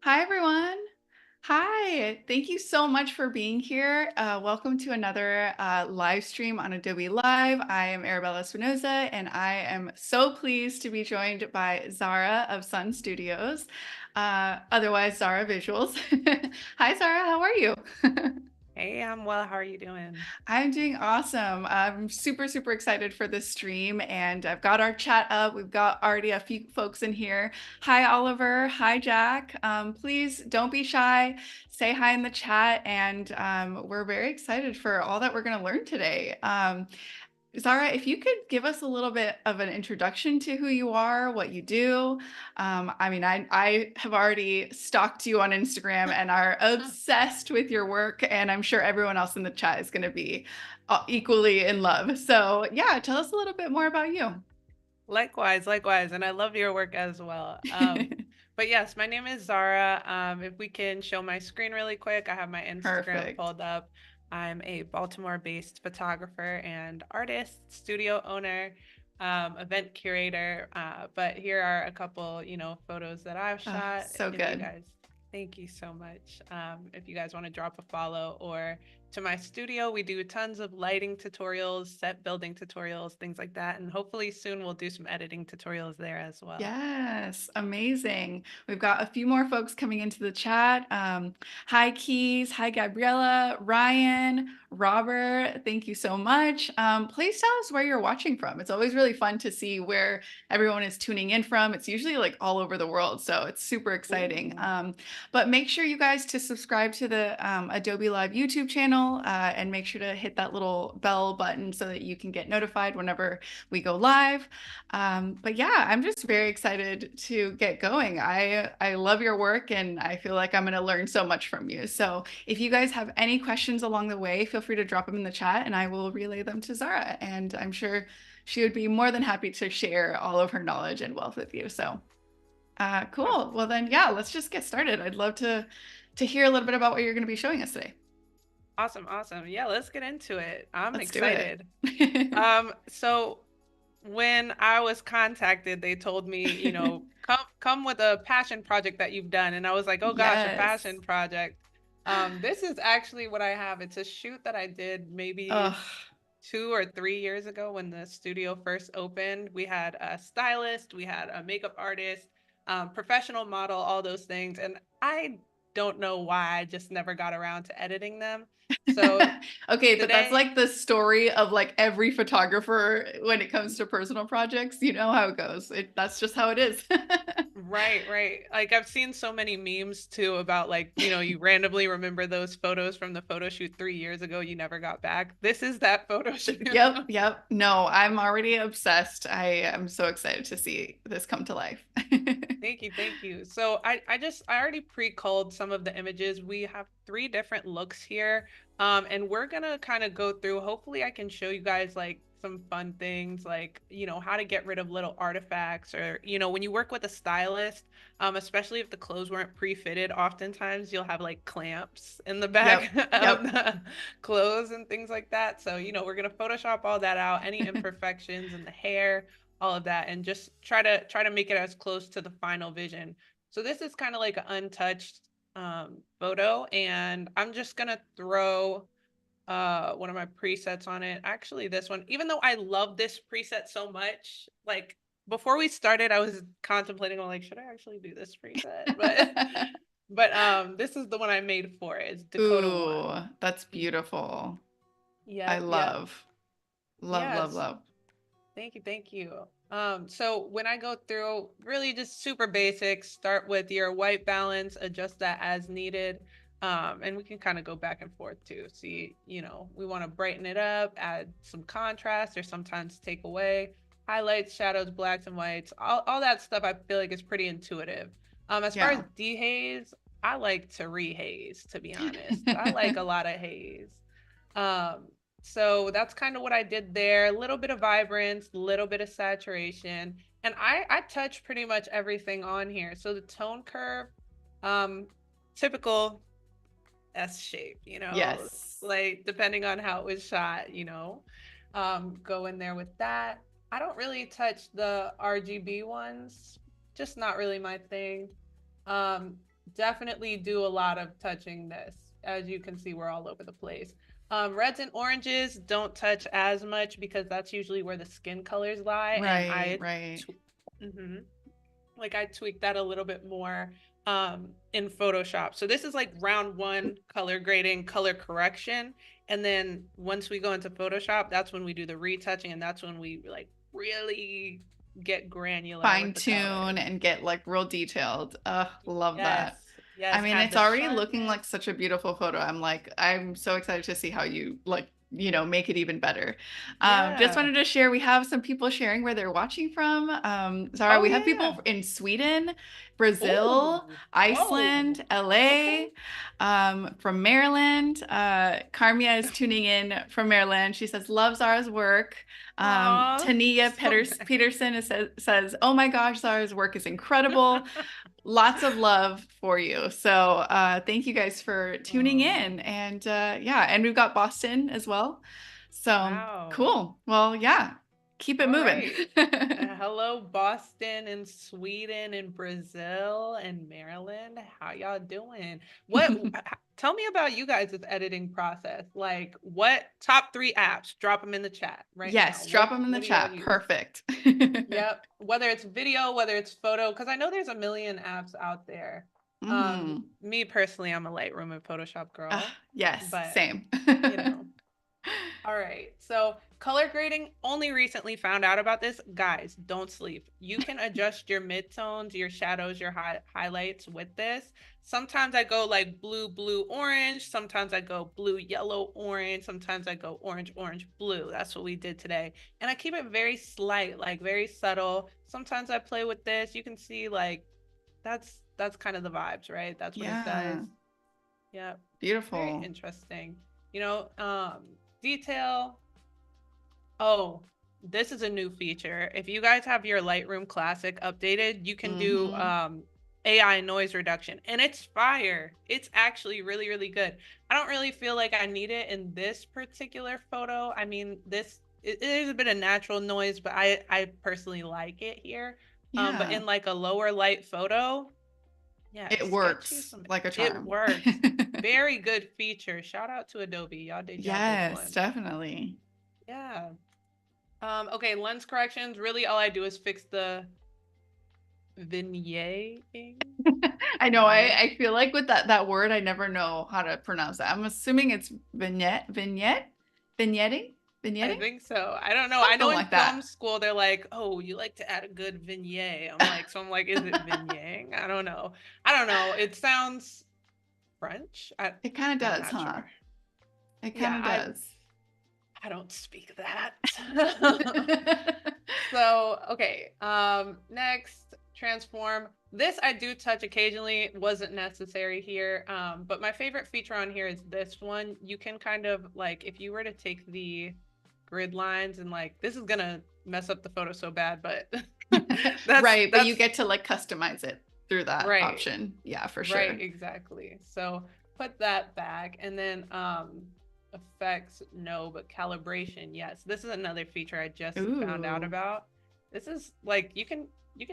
Hi, everyone. Hi, thank you so much for being here. Welcome to another live stream on Adobe Live. I am Arabella Espinoza, and I am so pleased to be joined by Zara of Sonne Studios, otherwise Zara Visuals. Hi, Zara, how are you? Hey, I'm well. How are you doing? I'm doing awesome. I'm super excited for this stream, and I've got our chat up. We've got already a few folks in here. Hi, Oliver. Hi, Jack. Please don't be shy. Say hi in the chat, and we're very excited for all that we're going to learn today. Zara, if you could give us a little bit of an introduction to who you are, what you do. I have already stalked you on Instagram and are obsessed with your work, and I'm sure everyone else in the chat is going to be equally in love. So, yeah, tell us a little bit more about you. Likewise, and I love your work as well. But yes, my name is Zara. If we can show my screen really quick, I have my Instagram Perfect. pulled up. I'm a Baltimore-based photographer and artist, studio owner, event curator. But here are a couple, photos that I've shot. So If you good. guys, thank you so much. If you guys want to drop a follow or to my studio. We do tons of lighting tutorials, set building tutorials, things like that. And hopefully soon we'll do some editing tutorials there as well. Yes, amazing. We've got a few more folks coming into the chat. Hi, Keys. Hi, Gabriella, Ryan, Robert. Thank you so much. Please tell us where you're watching from. It's always really fun to see where everyone is tuning in from. It's usually like all over the world, so it's super exciting. Ooh. But make sure you guys to subscribe to the Adobe Live YouTube channel and make sure to hit that little bell button so that you can get notified whenever we go live. But yeah, I'm just very excited to get going. I love your work and I feel like I'm going to learn so much from you. So if you guys have any questions along the way, feel free to drop them in the chat and I will relay them to Zara. And I'm sure she would be more than happy to share all of her knowledge and wealth with you. So cool. Awesome. Well then, yeah, let's just get started. I'd love to hear a little bit about what you're going to be showing us today. Awesome. Yeah, let's get into it. I'm Let's do it. excited. So when I was contacted, they told me, come with a passion project that you've done. And I was like, oh gosh, a Yes. passion project. This is actually what I have. It's a shoot that I did maybe Ugh. 2 or 3 years ago when the studio first opened. We had a stylist, we had a makeup artist, professional model, all those things. And I don't know why I just never got around to editing them. So Okay, but that's today, like the story of like every photographer when it comes to personal projects. You know how it goes. That's just how it is. right. Like I've seen so many memes too about like, you randomly remember those photos from the photo shoot 3 years ago you never got back. This is that photo shoot. Yep. No, I'm already obsessed. I am so excited to see this come to life. Thank you. So I already pre-culled some of the images. We have three different looks here. And we're gonna kind of go through. Hopefully I can show you guys like some fun things like, how to get rid of little artifacts or, when you work with a stylist, especially if the clothes weren't pre-fitted, oftentimes you'll have like clamps in the back of Yep. the clothes and things like that. So, we're gonna Photoshop all that out, any imperfections in the hair, all of that, and just try to make it as close to the final vision. So this is kind of like an untouched photo, and I'm just gonna throw one of my presets on it. Actually, this one, even though I love this preset so much, like before we started, I was contemplating, I'm like, should I actually do this preset? But this is the one I made for it. It's Dakota Ooh, One. that's beautiful. I Yep. love, Yes. love. Thank you. So when I go through, really just super basics, start with your white balance, adjust that as needed. And we can kind of go back and forth too. See, we want to brighten it up, add some contrast, or sometimes take away highlights, shadows, blacks and whites, all that stuff. I feel like is pretty intuitive. As far as Yeah. dehaze, I like to rehaze, to be honest. I like a lot of haze. Um, so that's kind of what I did there. A little bit of vibrance, a little bit of saturation. And I touch pretty much everything on here. So the tone curve, um, typical S shape, Yes. like depending on how it was shot, go in there with that. I don't really touch the RGB ones, just not really my thing. Um, definitely do a lot of touching this. As you can see, we're all over the place. Reds and oranges don't touch as much because that's usually where the skin colors lie. And Right, right. mhm, like I tweaked that a little bit more in Photoshop. So this is like round one, color grading, color correction. And then once we go into Photoshop, that's when we do the retouching, and that's when we like really get granular Fine with the tune colors. and get like real detailed. Love that. Yes, I yes, mean, add it's the already looking sharpness. like such a beautiful photo. I'm so excited to see how you like, make it even better. Just Yeah. wanted to share, we have some people sharing where they're watching from. Zara, Oh we have people yeah. in Sweden, Brazil, Oh, whoa. Iceland, LA, Okay. from Maryland. Carmia is tuning in from Maryland. She says, love Zara's work. Aw, Tania so nice. Peterson says, oh my gosh, Zara's work is incredible. Lots of love for you. So thank you guys for tuning Aw, in. And yeah, and we've got Boston as well. So wow. cool. Well, yeah, keep it All moving. right. Hello, Boston and Sweden and Brazil and Maryland. How y'all doing? Tell me about you guys' editing process. Like, what top three apps? Drop them in the chat right now. Yes, drop them in the What do y'all chat. use? Perfect. Yep. Whether it's video, whether it's photo, because I know there's a million apps out there. Me personally, I'm a Lightroom and Photoshop girl, Yes, but same. you know. All right. So color grading, only recently found out about this. Guys, don't sleep. You can adjust your midtones, your shadows, your highlights with this. Sometimes I go like blue, blue, orange. Sometimes I go blue, yellow, orange. Sometimes I go orange, orange, blue. That's what we did today. And I keep it very slight, like very subtle. Sometimes I play with this. You can see like that's kind of the vibes, right? That's what it does. Yeah, Yeah. Very beautiful. interesting. You know, detail. Oh, this is a new feature. If you guys have your Lightroom Classic updated, you can do Hmm. AI noise reduction, and it's fire. It's actually really, really good. I don't really feel like I need it in this particular photo. I mean, there's a bit of natural noise, but I personally like it here. But Yeah, in like a lower light photo, yeah, it sketch you works some. like a It charm. works. Very good feature. Shout out to Adobe. Y'all did y'all big Yes, one. definitely. Yeah. Okay, lens corrections. Really, all I do is fix the vignetting. I know. Vignette. I feel like with that word, I never know how to pronounce that. I'm assuming it's vignetting, I vignetting, think so. I don't know. I know something in like that. film school they're like, "Oh, you like to add a good vignette." I'm like, is it vignetting? I don't know. I don't know. It sounds French. It kind of I'm does, not huh? sure. It kind Yeah, of does. I don't speak that. So, okay. Next, transform. This I do touch occasionally. Wasn't necessary here. But my favorite feature on here is this one. You can kind of like if you were to take the grid lines and like this is gonna mess up the photo so bad, but Right, but you that's get to like customize it through that right. option. Yeah, for Right, sure. exactly. So put that back and then effects no, but calibration yes. This is another feature I just found out Ooh, about. This is like you can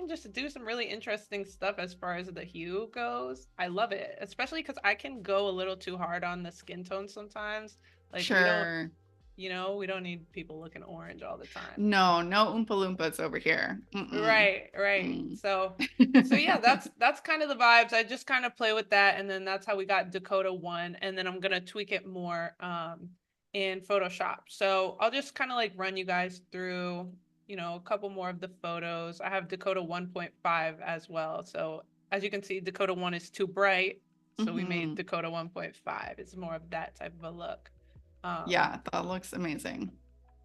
just do some really interesting stuff as far as the hue goes. I love it, especially because I can go a little too hard on the skin tone sometimes. Like sure. we don't need people looking orange all the time. No, no Oompa Loompas over here. Mm-mm. Right, right. Mm. So yeah, that's kind of the vibes. I just kind of play with that, and then that's how we got Dakota 1, and then I'm gonna tweak it more in Photoshop. So I'll just kind of like run you guys through, a couple more of the photos. I have Dakota 1.5 as well. So as you can see, Dakota 1 is too bright, so we made Hmm. Dakota 1.5. It's more of that type of a look. Um, Yeah, that looks amazing.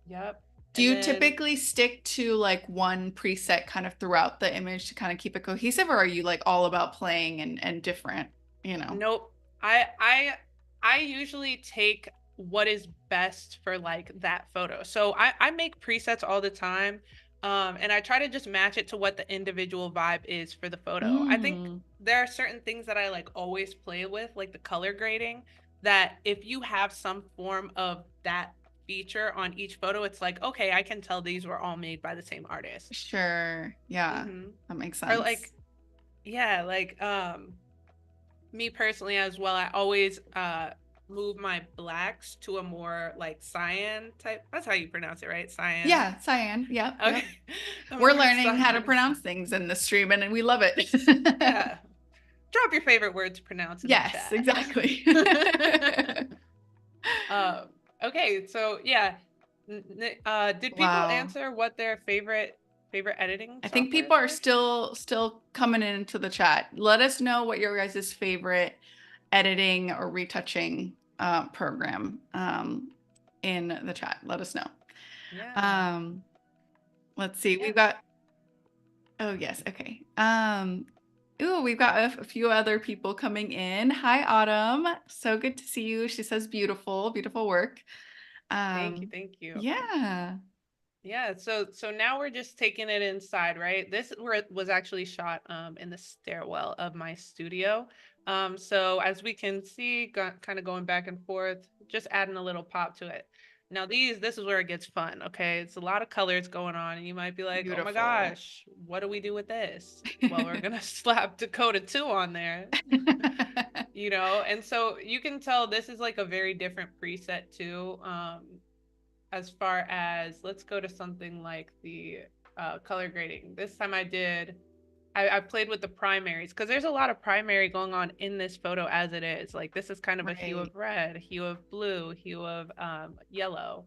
yep. Do And you then typically stick to like one preset kind of throughout the image to kind of keep it cohesive, or are you like all about playing and different, you know? Nope. I usually take what is best for like that photo. So I make presets all the time. And I try to just match it to what the individual vibe is for the photo. I think Mm, there are certain things that I like always play with, like the color grading, that if you have some form of that feature on each photo, it's like, okay, I can tell these were all made by the same artist. sure. Yeah, Mm-hmm. that makes Or sense. like, yeah, like Me personally as well, I always move my blacks to a more like cyan type. That's how you pronounce it, right? Cyan. Yeah, cyan. Yep, Okay. yep. A We're more learning how to cyan. pronounce things in the stream and we love it. Yeah. Drop your favorite word to pronounce in the Yes, chat. exactly. um, okay, so yeah. Did people Wow. answer what their favorite editing I think softwares people are were? still coming into the chat. Let us know what your guys' favorite editing or retouching program in the chat. Let us know. Yeah. Um, let's see. Yeah. We've got, oh yes, okay. Ooh, we've got a few other people coming in. Hi, Autumn. So good to see you. She says beautiful, beautiful work. Thank you. Um, Thank you. yeah, Yeah, so now we're just taking it inside, right? This where it was actually shot in the stairwell of my studio. So as we can see, kind of going back and forth, just adding a little pop to it. Now this is where it gets fun, okay? It's a lot of colors going on, and you might be like, "Oh my beautiful. gosh, what do we do with this?" Well, we're gonna slap Dakota 2 on there, and so you can tell this is like a very different preset too. As far as let's go to something like the color grading. This time I played with the primaries because there's a lot of primary going on in this photo as it is. Like this is kind of a hue Right. of red, hue of blue, hue of yellow.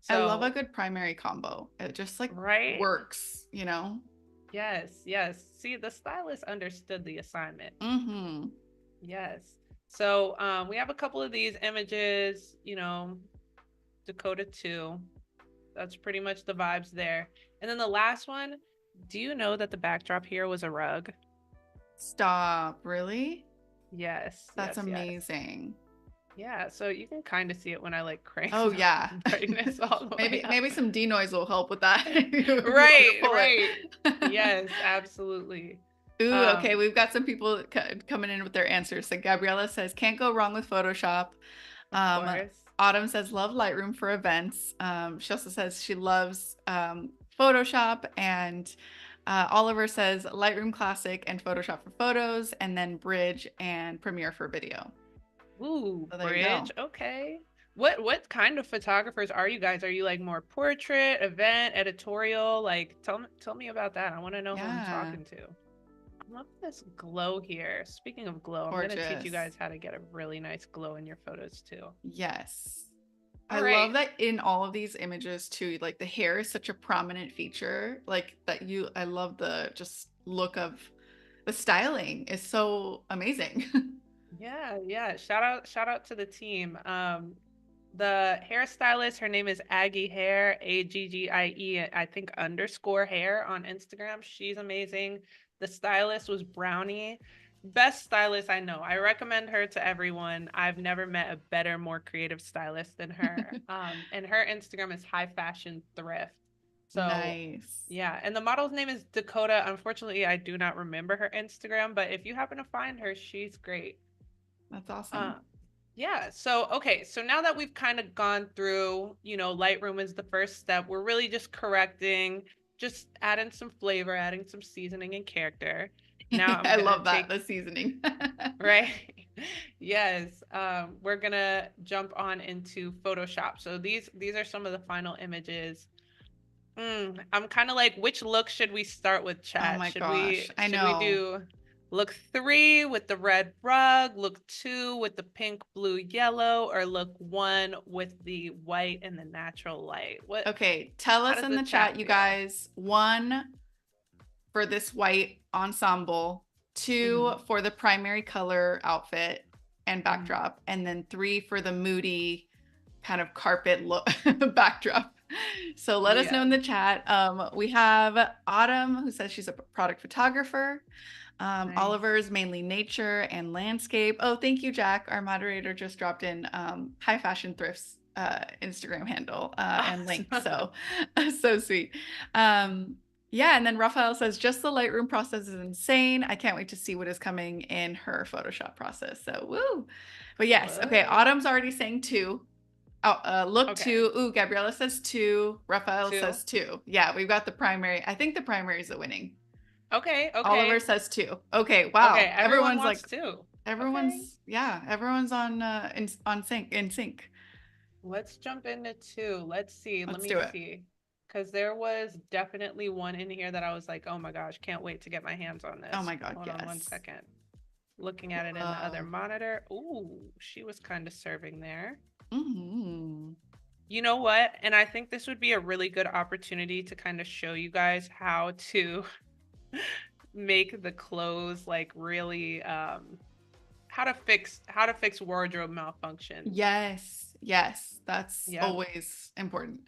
I love a So, good primary combo. It just like right? works, you know? Yes, yes. See, the stylist understood the assignment. Mm-hmm. Yes. So we have a couple of these images, Dakota 2. That's pretty much the vibes there. And then the last one, do you know that the backdrop here was a rug? Stop. Really? Yes, That's yes, yes. amazing. Yeah, so you can kind of see it when I like crank Oh the yeah. brightness all the way Maybe up. some denoise will help with that if you want me to Right, pull right. it. Yes, absolutely. Ooh, okay. Um, We've got some people coming in with their answers. So Gabriella says, can't go wrong with Photoshop. of Um, course. Autumn says, love Lightroom for events. She also says she loves Photoshop. And Oliver says Lightroom Classic and Photoshop for photos, and then Bridge and Premiere for video. Ooh, So there you go. bridge. Okay. What kind of photographers are you guys? Are you like more portrait, event, editorial? Like tell me about that. I want to know who I'm Yeah, talking to. I love this glow here. Speaking of glow, I'm gonna teach you gorgeous. guys how to get a really nice glow in your photos too. Yes. All I right. love that in all of these images too, like the hair is such a prominent feature. Like that I love the just look of the styling is so amazing. Yeah, yeah. Shout out to the team. The hairstylist, her name is Aggie Hair, Aggie, I think underscore hair on Instagram. She's amazing. The stylist was Brownie. Best stylist I know. I recommend her to everyone. I've never met a better, more creative stylist than her. And her Instagram is High Fashion Thrift. So Nice. yeah, and the model's name is Dakota. Unfortunately, I do not remember her Instagram, but if you happen to find her, she's great. That's Uh, awesome. yeah. So, okay. So now that we've kind of gone through, Lightroom is the first step. We're really just correcting, just adding some flavor, adding some seasoning and character. Now I'm I gonna love that, take, the seasoning. right? Yes. We're gonna jump on into Photoshop. So these are some of the final images. I'm kind of like, which look should we start with, Oh chat? my Should we gosh. I should we know. do look 3 with the red rug, look 2 with the pink, blue, yellow, or look 1 with the white and the natural light? Okay, tell How us does in the the chat, chat you feel? guys. One for this white ensemble, two Mm-hmm. for the primary color outfit and Mm-hmm. backdrop, and then three for the moody kind of carpet look backdrop. So let us know Yes. in the chat. We have Autumn who says she's a product photographer. Nice. Oliver is mainly nature and landscape. Oh, thank you, Jack. Our moderator just dropped in High Fashion Thrifts Instagram handle and link. Awesome. So, so sweet. Um, yeah, and then Raphael says, just the Lightroom process is insane. I can't wait to see what is coming in her Photoshop process. So, woo. But yes, okay, Whoa. Autumn's already saying two. Oh, look Okay. two. Ooh, Gabriella says two. Raphael 2. says two. Yeah, we've got the primary. I think the primary is the winning. Okay. Oliver Okay. says two. Okay, Okay. wow. Everyone Everyone's wants like 2. Okay. Everyone's on in sync. Let's jump into two. Let's see. Let Let's me do it. see. Because there was definitely one in here that I was like, oh my gosh, can't wait to get my hands on Oh this. my God, Hold on one yes. second. Looking at it in the other Love. monitor. Ooh, she was kind of serving there. Hmm. You know what? And I think this would be a really good opportunity to kind of show you guys how to make the clothes like really how to fix wardrobe malfunctions. Yes, yes, that's Yep. always important.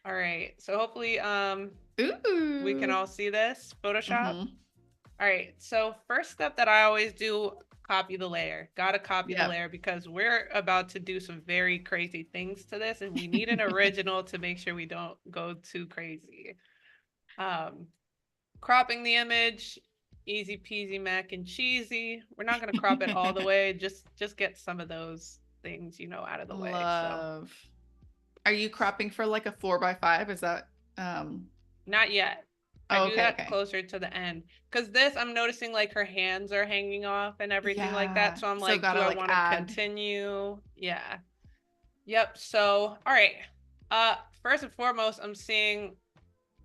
All right. So hopefully we can Ooh. all see this. Photoshop. Hmm. All right. So first step that I always do, copy the layer. Gotta copy the Yep. layer because we're about to do some very crazy things to this, and we need an original to make sure we don't go too crazy. Um, cropping the image, easy peasy mac and cheesy. We're not gonna crop it all the way. Just get some of those things, out of the way. So Love. Are you cropping for like a 4 by 5? Is that not yet. I oh, do okay, that okay. closer to the end because this I'm noticing like her hands are hanging off and everything like that. Yeah. So I'm So like, do gotta I like want to add. continue? Yeah. Yep. So all right. First and foremost, I'm seeing,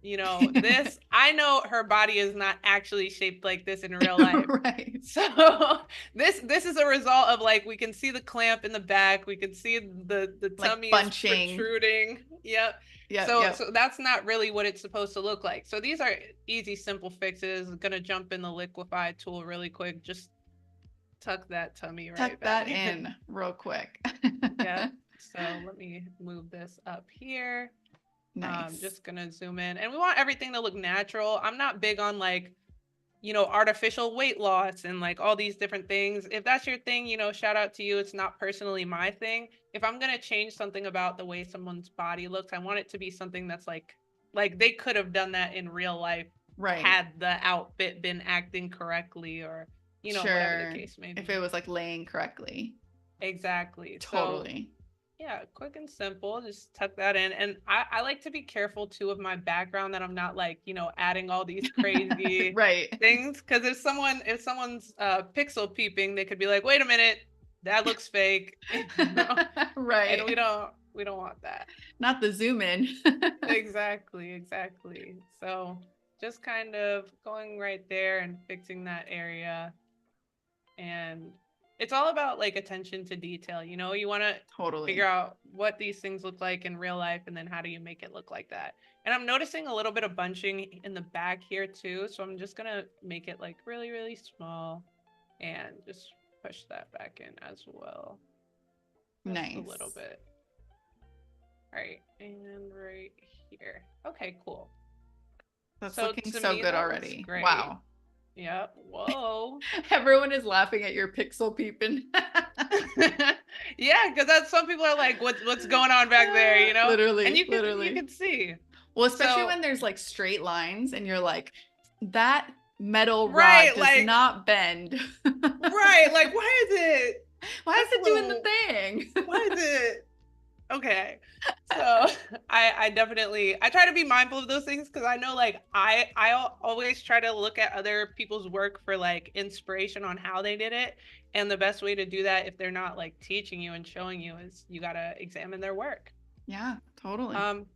this. I know her body is not actually shaped like this in real life. Right. So this is a result of like we can see the clamp in the back, we can see the Like tummy is bunching. protruding. Yep. Yep, So yep. that's not really what it's supposed to look like. So these are easy, simple fixes. I'm gonna jump in the liquify tool really quick. Just tuck that tummy right Tuck back that in. in real quick. Yep. So let me move this up here. Nice. Just gonna zoom in, and we want everything to look natural. I'm not big on like artificial weight loss and like all these different things. If that's your thing, shout out to you. It's not personally my thing. If I'm going to change something about the way someone's body looks, I want it to be something that's like they could have done that in real life Right. had the outfit been acting correctly or whatever the Sure. case may If it be. was like laying correctly. Exactly. So Totally. yeah, quick and simple. Just tuck that in. And I like to be careful too of my background that I'm not like, adding all these crazy Right. things. Cause if someone's pixel peeping, they could be like, wait a minute, that looks fake. And we Right. don't we don't want that. Not the zoom in. Exactly, exactly. So just kind of going right there and fixing that area. And it's all about like attention to detail. You want to figure Totally. out what these things look like in real life and then how do you make it look like that. And I'm noticing a little bit of bunching in the back here too, so I'm just gonna make it like really really small and just push that back in as well, just a little Nice. bit. All right, and right here. Okay, cool. That's So looking to so me good that looks already. great. Wow. Yep. Whoa. Everyone is laughing at your pixel peeping. Yeah, because that's some people are like, what's going on back there, And Literally, you literally. can see. Well, especially So when there's like straight lines and you're like, that metal rod right, does like not bend. right, like why is it? Why is That's a it doing the little. thing? Why is it? Okay. So I definitely I try to be mindful of those things because I know like always try to look at other people's work for like inspiration on how they did it. And the best way to do that if they're not like teaching you and showing you is you gotta examine their work. Yeah, totally. Um,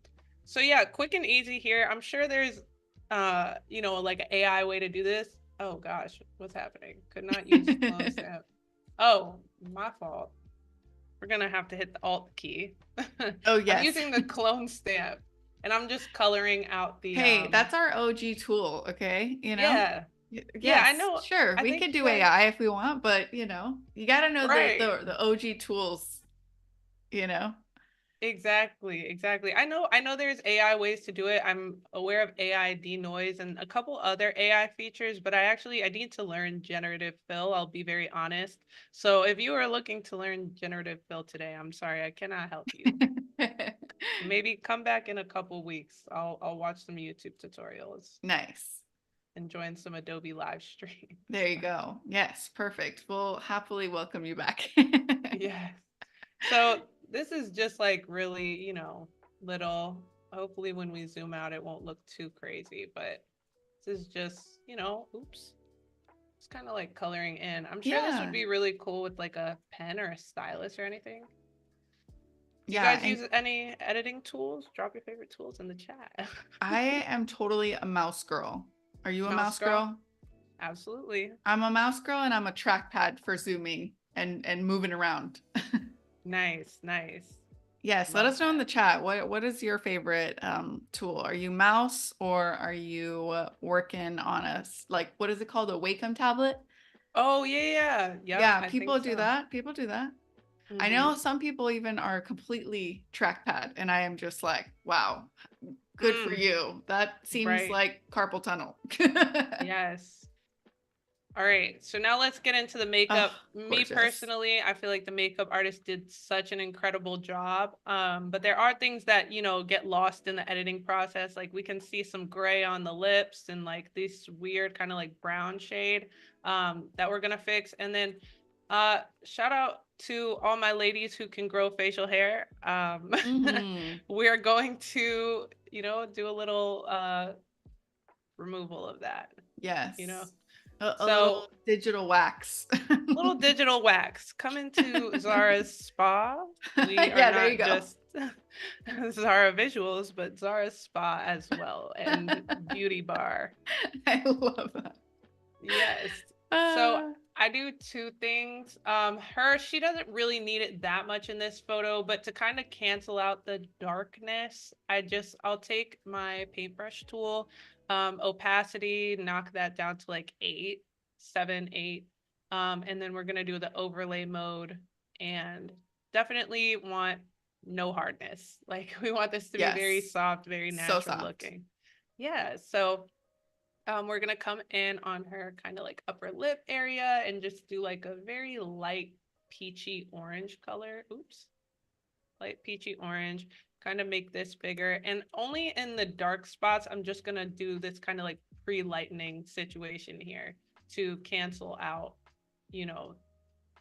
so yeah, quick and easy here. I'm sure there's like an AI way to do this. Oh gosh, what's happening? Could not use clone stamp. Oh, my fault. We're gonna have to hit the Alt key. Oh, I'm yes. using the clone stamp, and I'm just coloring out the Hey, that's our OG tool, okay? yeah. Yeah, I Yes, know. sure. I We think could you do guys AI if we want, but you got to know the, right. the the OG tools, you know? Exactly, exactly. I know there's AI ways to do it. I'm aware of AI denoise and a couple other AI features, but I need to learn generative fill. I'll be very honest. So if you are looking to learn generative fill today, I'm sorry, I cannot help you. Maybe come back in a couple weeks. I'll watch some YouTube tutorials Nice. and join some Adobe live streams. There you go. Yes, perfect. We'll happily welcome you back. Yes. So this is just like really, little. Hopefully, when we zoom out, it won't look too crazy, but this is just, oops. Just kind of like coloring in. I'm sure this would Yeah. be really cool with like a pen or a stylus or anything. Do you Yeah. guys And use any editing tools? Drop your favorite tools in the chat. I am totally a mouse girl. Are you a Mouse mouse girl? girl? Absolutely. I'm a mouse girl and I'm a trackpad for zooming and moving around. Nice, nice. Yes, let Love us know in that. the chat. What is your favorite tool? Are you mouse or are you working on like what is it called, a Wacom tablet? Oh yeah, yeah. Yep, Yeah, I think people do so. that. People do that. I Mm-hmm. know some people even are completely trackpad, and I am just like, wow, good for Mm, you. That seems right. like carpal tunnel. Yes. All right, so now let's get into the Oh, makeup. Me gorgeous. personally, I feel like the makeup artist did such an incredible job. But there are things that, get lost in the editing process. Like we can see some gray on the lips and like this weird kind of like brown shade that we're gonna fix. And then shout out to all my ladies who can grow facial hair. Mm-hmm. We're going to, do a little removal of that, you know. Yes. A So little digital wax. little digital wax. Come into Zara's spa. We are Yeah, there you not go. just Zara visuals, but Zara's spa as well and beauty bar. I love that. Yes. So Uh, I do two things. She doesn't really need it that much in this photo, but to kind of cancel out the darkness, I'll take my paintbrush tool, opacity, knock that down to like 8, 7, 8. And then we're gonna do the overlay mode and definitely want no hardness. Like we want this to be very yes. soft, very So natural soft. looking. Yeah. So we're gonna come in on her kind of like upper lip area and just do like a very light peachy orange color. Oops, light peachy orange. Kind of make this bigger. And only in the dark spots, I'm just gonna do this kind of like pre-lightening situation here to cancel out, you know,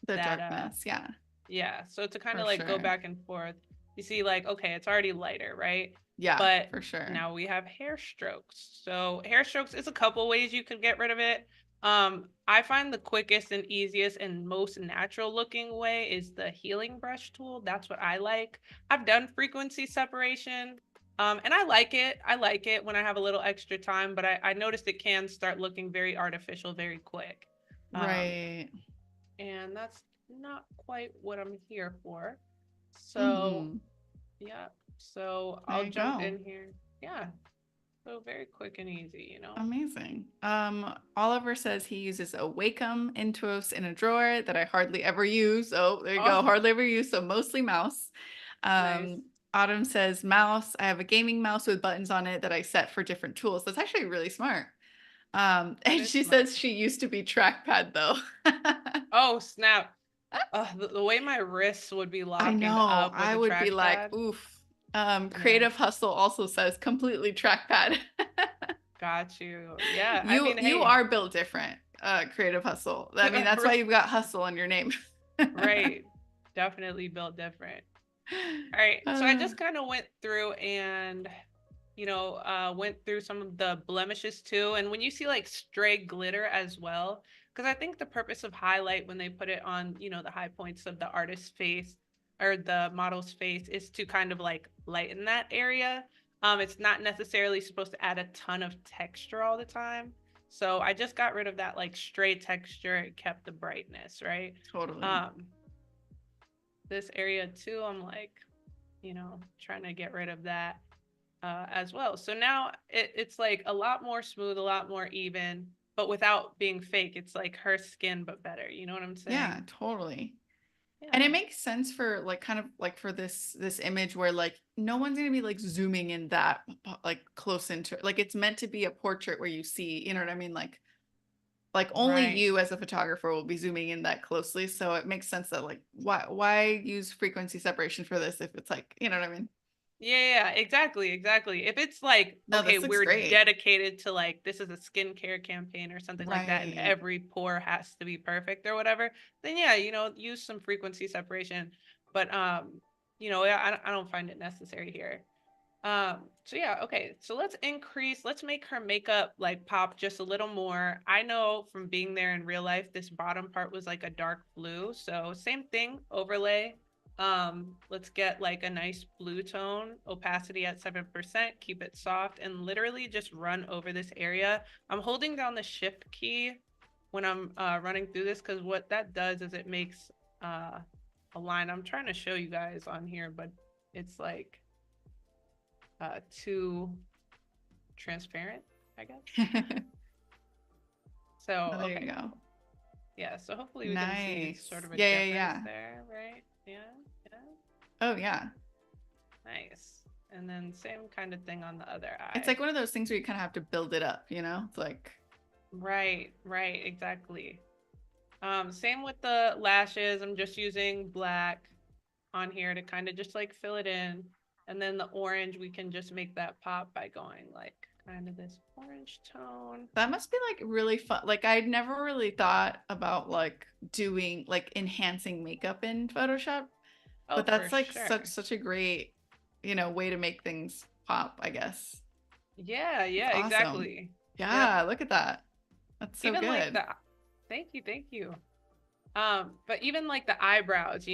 The that darkness. Yeah, yeah. So to kind for of like go sure. back and forth, you see, like, okay, it's already lighter, right? Yeah, But for sure. now we have hair strokes. So hair strokes is a couple ways you could get rid of it. I find the quickest and easiest and most natural looking way is the healing brush tool. That's what I like. I've done frequency separation. And I like it. I like it when I have a little extra time, but I noticed it can start looking very artificial very quick. Um, Right. and that's not quite what I'm here for. So, Mm-hmm. yeah. So There I'll you jump go. in here. Yeah. So very quick and easy. Amazing. Oliver says he uses a Wacom Intuos in a drawer that I hardly ever use. Oh, there you go. Oh, Hardly ever use, so mostly mouse. nice. Autumn says mouse. I have a gaming mouse with buttons on it that I set for different tools. That's actually really smart. That And is she smart. says she used to be trackpad though. Oh, snap. The way my wrists would be I locking know. up with I a would be like, trackpad. oof. Yeah, Creative Hustle also says completely trackpad. got you. Yeah, I You mean, you hey, are built different, Creative Hustle. I mean, that's why you've got hustle on your name. right. Definitely built different. All right. So I Uh, just kind of went through and went through some of the blemishes too. And when you see like stray glitter as well, because I think the purpose of highlight when they put it on, the high points of the artist's face or the model's face is to kind of like lighten that area. It's not necessarily supposed to add a ton of texture all the time. So I just got rid of that like stray texture. It kept the brightness, right? totally. Um, this area too, I'm like, trying to get rid of that as well. So now it's like a lot more smooth, a lot more even, but without being fake. It's like her skin, but better. You know what I'm Yeah, saying? totally. And it Yeah. makes sense for like kind of like for this image where like no one's gonna be like zooming in that like close into it. Like it's meant to be a portrait where you see, you know what I mean? Like only Right. you as a photographer will be zooming in that closely. So it makes sense that like why use frequency separation for this if it's like, you know what I mean? Yeah, exactly, exactly. If it's like, No, okay, this looks we're great. dedicated to like this is a skincare campaign or something like that, and Right. every pore has to be perfect or whatever, then yeah, use some frequency separation. But I don't find it necessary here. So yeah, okay. So let's make her makeup like pop just a little more. I know from being there in real life, this bottom part was like a dark blue. So same thing, overlay. Let's get like a nice blue tone, opacity at 7%, keep it soft, and literally just run over this area. I'm holding down the shift key when I'm running through this, because what that does is it makes uh a line. I'm trying to show you guys on here, but it's like too transparent, I guess. So, Oh, there you okay, go. cool. Yeah, so hopefully we can see sort Nice. of a Yeah, yeah, difference yeah. there, right? Yeah, yeah. Oh, yeah. Nice. And then same kind of thing on the other It's eye. like one of those things where you kind of have to build it up, you know? It's like, Right, right, exactly. Same with the lashes. I'm just using black on here to kind of just like fill it in. And then the orange, we can just make that pop by going like kind of this orange tone. that must be like really fun. Like, I'd never really thought about like doing like enhancing makeup in Photoshop, Oh, but for that's like sure. such a great, you know, way to make things pop, I guess. Yeah, It's yeah, awesome. exactly. Yep. Yeah, look at that. That's so Even like good. the thank you. But even like the eyebrows,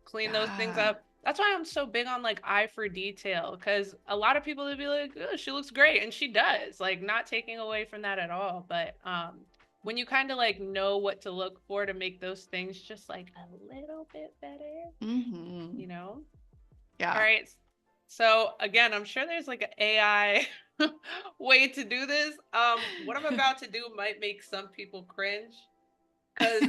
clean those things Yeah. up. That's why I'm so big on like eye for detail, because a lot of people would be like, oh, she looks great, and she does. Like, not taking away from that at all. But when you kind of like know what to look for to make those things just like a little bit better, Mm-hmm. you know? All Yeah. right. So again, I'm sure there's like an AI way to do this. What I'm about to do might make some people cringe, because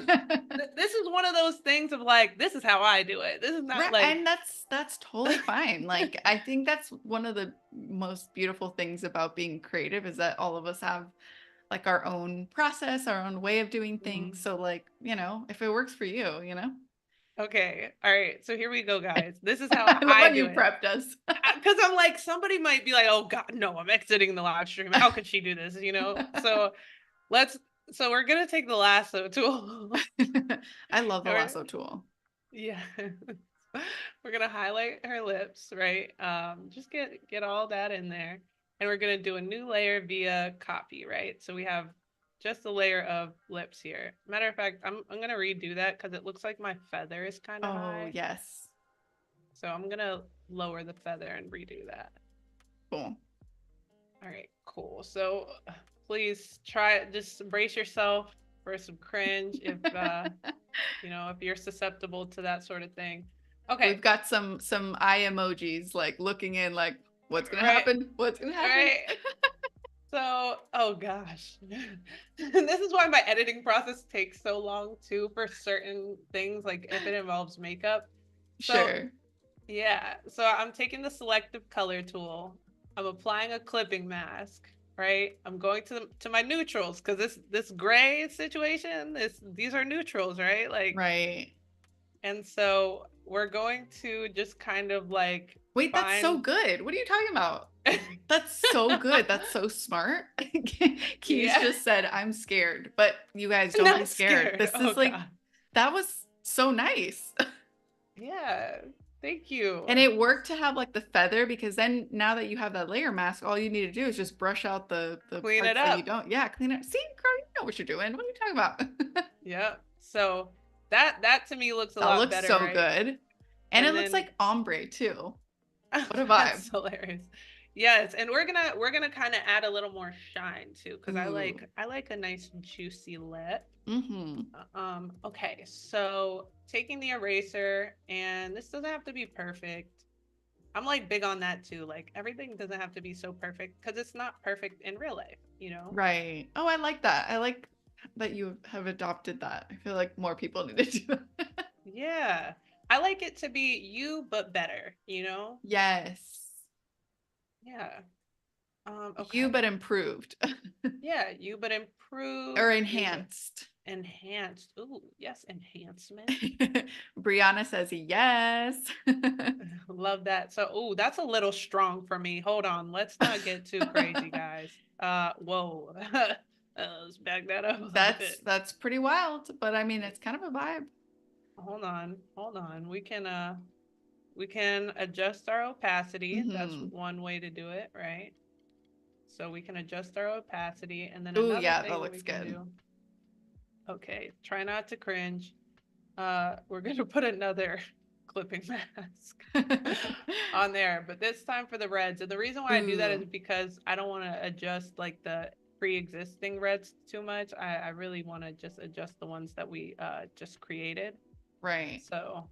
this is one of those things of like, this is how I do it. This is not Right, like, and that's totally fine. Like, I think that's one of the most beautiful things about being creative is that all of us have like our own process, our own way of doing things. mm, So like, you know, if it works for you, you know. okay, all right. So here we go, guys. This is how I love I how do you it. prepped us. Because I'm like, somebody might be like, oh God, no, I'm exiting the live stream. How could she do this? So let's, so we're going to take the lasso tool. I love the Or lasso tool. yeah. We're gonna highlight her lips, right? Just get all that in there. And we're gonna do a new layer via copy, right? So we have just a layer of lips here. Matter of fact, I'm gonna redo that because it looks like my feather is kind of Oh, high. yes. So I'm gonna lower the feather and redo that. Cool. All right, cool. So please try, just brace yourself for some cringe if if you're susceptible to that sort of thing. Okay. We've got some eye emojis like looking in like what's going to Right. happen? What's going to happen? Right. So, oh gosh. This is why my editing process takes so long too for certain things, like if it involves makeup. So, Sure. yeah. So I'm taking the selective color tool. I'm applying a clipping mask, right? I'm going to my neutrals, because this gray situation, these are neutrals, right? Like, Right. and so we're going to just kind of like Wait, that's so find good. What are you talking about? That's so good. That's so smart. Keys yeah. just said, I'm scared, but you guys I'm don't be not scared. scared. This Oh is like, God. that was so nice. Yeah. Thank you. And it worked to have like the feather because then now that you have that layer mask, all you need to do is just brush out the Clean it parts that you up. don't. Yeah, clean it. See, girl, you know what you're doing. What are you talking about? Yeah. So that to me looks a That lot looks better, so right? good. And it And looks then like ombre too. What a vibe. that's hilarious. Yes, and we're gonna kind of add a little more shine too, because I Ooh. like I like a nice juicy lip. Mm-hmm. Okay, so taking the eraser, and this doesn't have to be perfect. I'm like big on that too. Like, everything doesn't have to be so perfect, because it's not perfect in real life. Right. Oh, I like that. I like that you have adopted that. I feel like more people need to do that. Yeah. I like it to be you, but better? Yes. Yeah. You, but Okay. improved Yeah, you, but or improved, you, but enhanced. enhanced. Ooh, yes, enhancement. Brianna says yes. Love that. So, ooh, that's a little strong for me. Hold on. Let's not get too crazy, guys. Whoa. Let's back that up a little bit. That's pretty wild, but I mean, it's kind of a vibe. Hold on. Hold on. we can adjust our opacity. That's Hmm. one way to do it, right? So we can adjust our opacity. And then Oh another yeah, that thing we looks can good. do, okay, try not to cringe. We're gonna put another clipping mask on there, but this time for the reds. And the reason why I do that is Ooh, because I don't want to adjust like the pre-existing reds too much. I really want to just adjust the ones that we just created. right. So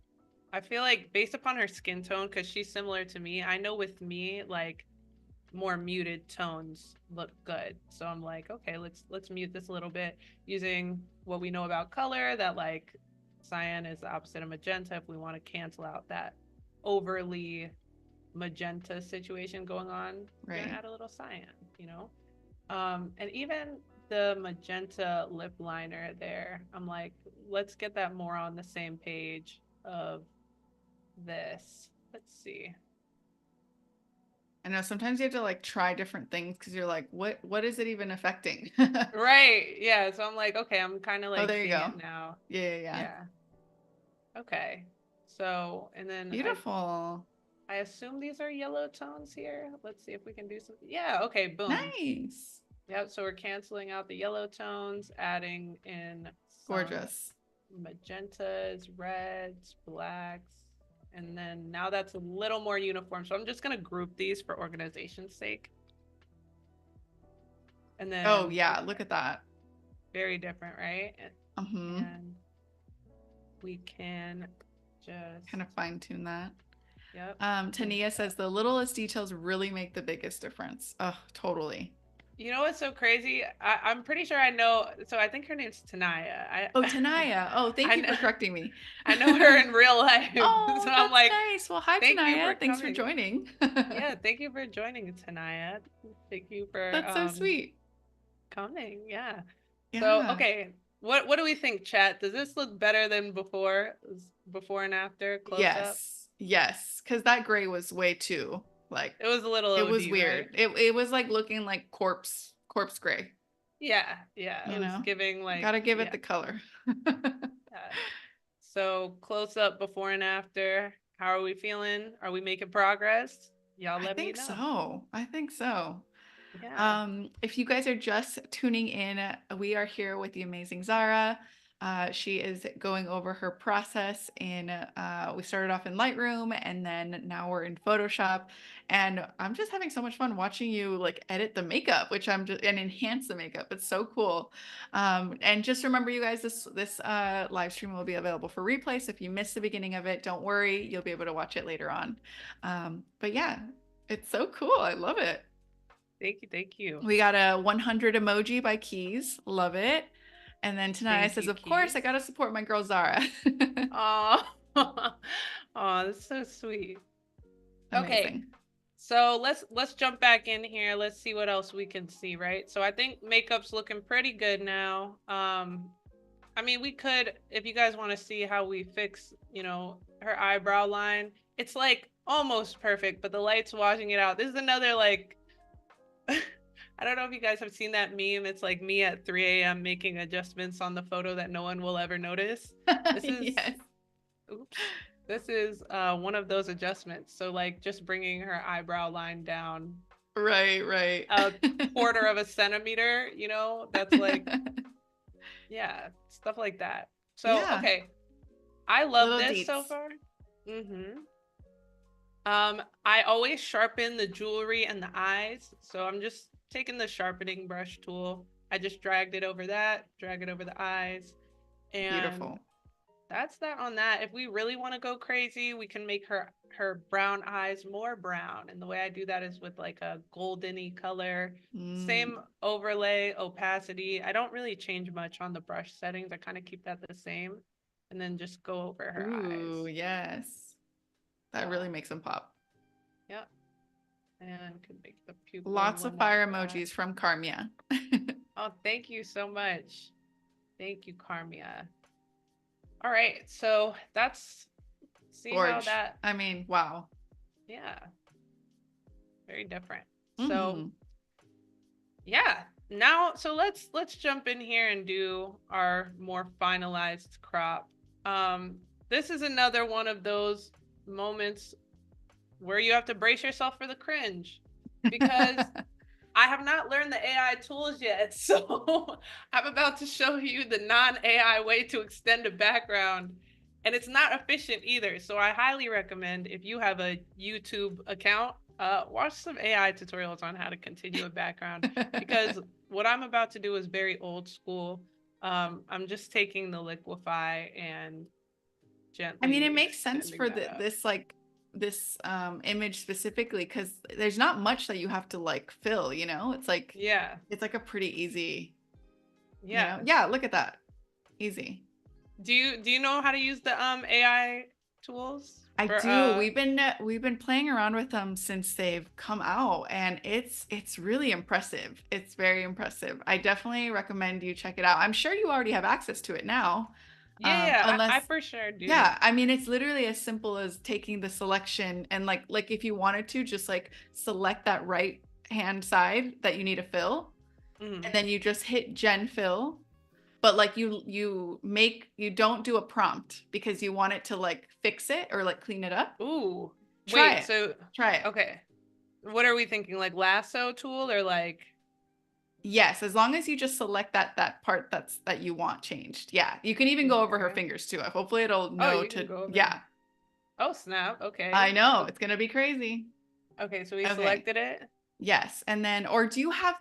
I feel like based upon her skin tone, because she's similar to me, I know with me, like more muted tones look good. So I'm like, okay, let's mute this a little bit using what we know about color, that like cyan is the opposite of magenta. If we want to cancel out that overly magenta situation going on, we're gonna Right. add a little cyan, you know? And even the magenta lip liner there, I'm like, let's get that more on the same page of this. Let's see. I know sometimes you have to like try different things because you're like, what is it even affecting? Right. Yeah. So I'm like, okay, I'm kind of Oh, like there you seeing go. it now. Yeah, yeah, yeah. Yeah. Okay. So, and then Beautiful. I assume these are yellow tones here. Let's see if we can do something. Yeah. Okay. Boom. Nice. Yep. So we're canceling out the yellow tones, adding in some Gorgeous. magentas, reds, blacks. And then now that's a little more uniform. So I'm just going to group these for organization's sake. And Oh, then, yeah, look okay, at that. very different, right? Mm-hmm. And we can Kind just, of fine tune that. yep, finish Tania says that. the littlest details really make the biggest difference. Oh, totally. You know what's so crazy? I'm pretty sure I know. So I think her name's Tanaya. Oh, Tanaya. Oh, thank I you know, for correcting me. I know her in real life. Oh, So I'm that's like, nice. Well, hi, thank you for Tanaya. Thanks for coming. joining. Yeah, thank you for joining, Tanaya. Thank you for That's so sweet. coming. Yeah. So Yeah. okay, what do we think, chat? Does this look better than before? Before and after close up? Yes. Yes. Because that gray was way too, like, It was a little it was OD, right? weird. It was like looking like corpse gray, Yeah, yeah. It you was know? giving like, Gotta give it yeah, the color. yeah. So close up before and after. How are we feeling? Are we making progress? Y'all I let me think know. so. I think so. Yeah. If you guys are just tuning in, we are here with the amazing Zara. She is going over her process in, we started off in Lightroom and then now we're in Photoshop. And I'm just having so much fun watching you like edit the makeup, which I'm just, and enhance the makeup. It's so cool. And just remember, you guys, this live stream will be available for replay. So if you missed the beginning of it, don't worry, you'll be able to watch it later on. But yeah, it's so cool. I love it. Thank you. Thank you. We got a 100 emoji by Keys. Love it. And then tonight Thank says, you, of course, I Keys. got to support my girl Zara. Oh, oh, that's so sweet. Okay. Amazing. So let's jump back in here. Let's see what else we can see, right? So I think makeup's looking pretty good now. I mean, we could, if you guys want to see how we fix, her eyebrow line, it's like almost perfect, but the light's washing it out. This is another like, I don't know if you guys have seen that meme. It's like me at 3 a.m. making adjustments on the photo that no one will ever notice. This is, Yes. oops, this is one of those adjustments. So like just bringing her eyebrow line down Right, right. a quarter of a centimeter, that's like, yeah, stuff like that. So, Yeah. okay. I love Little this so deets. far. I always sharpen the jewelry and the eyes. So I'm just taking the sharpening brush tool. I just dragged it over that, drag it over the eyes. And Beautiful. that's that on that. If we really want to go crazy, we can make her brown eyes more brown. And the way I do that is with like a goldeny color. Mm. Same overlay, opacity. I don't really change much on the brush settings. I kind of keep that the same. And then just go over her eyes. Ooh, yes. That really So, makes them pop. yep. And could make the pupil Lots one of like fire that. emojis from Carmia. Oh, thank you so much. Thank you, Carmia. All right. So that's, see how Gorge. that, I mean, wow. yeah, very different. So Hmm. yeah, now, so let's jump in here and do our more finalized crop. This is another one of those moments where you have to brace yourself for the cringe, because I have not learned the AI tools yet. So I'm about to show you the non-AI way to extend a background. And it's not efficient either. So I highly recommend, if you have a YouTube account, watch some AI tutorials on how to continue a background, because what I'm about to do is very old school. I'm just taking the liquify and I mean, it gently makes sense extending for that up. this image specifically because there's not much that you have to like fill, you know? Yeah. It's like a pretty easy, you know? Yeah. Yeah, look at that. Easy. Do you know how to use the AI tools I for do. We've been playing around with them since they've come out, and it's really impressive. It's very impressive. I definitely recommend you check it out. I'm sure you already have access to it now. Yeah, yeah, I Unless for sure do. Yeah, I mean it's literally as simple as taking the selection and like if you wanted to just like select that right hand side that you need to fill, and Mhm. then you just hit gen fill, but like you don't do a prompt because you want it to like fix it or like clean it up. Ooh. Try Wait, it. so Try it. okay. What are we thinking? Like lasso tool or like Yes, as long as you just select that part that you want changed. Yeah, you can even go over her okay. fingers too. Hopefully it'll Oh, know you can to, go over. yeah. Oh, snap. Okay. I know, So it's gonna be crazy. okay, so we Okay. selected it. Yes, and then or do you have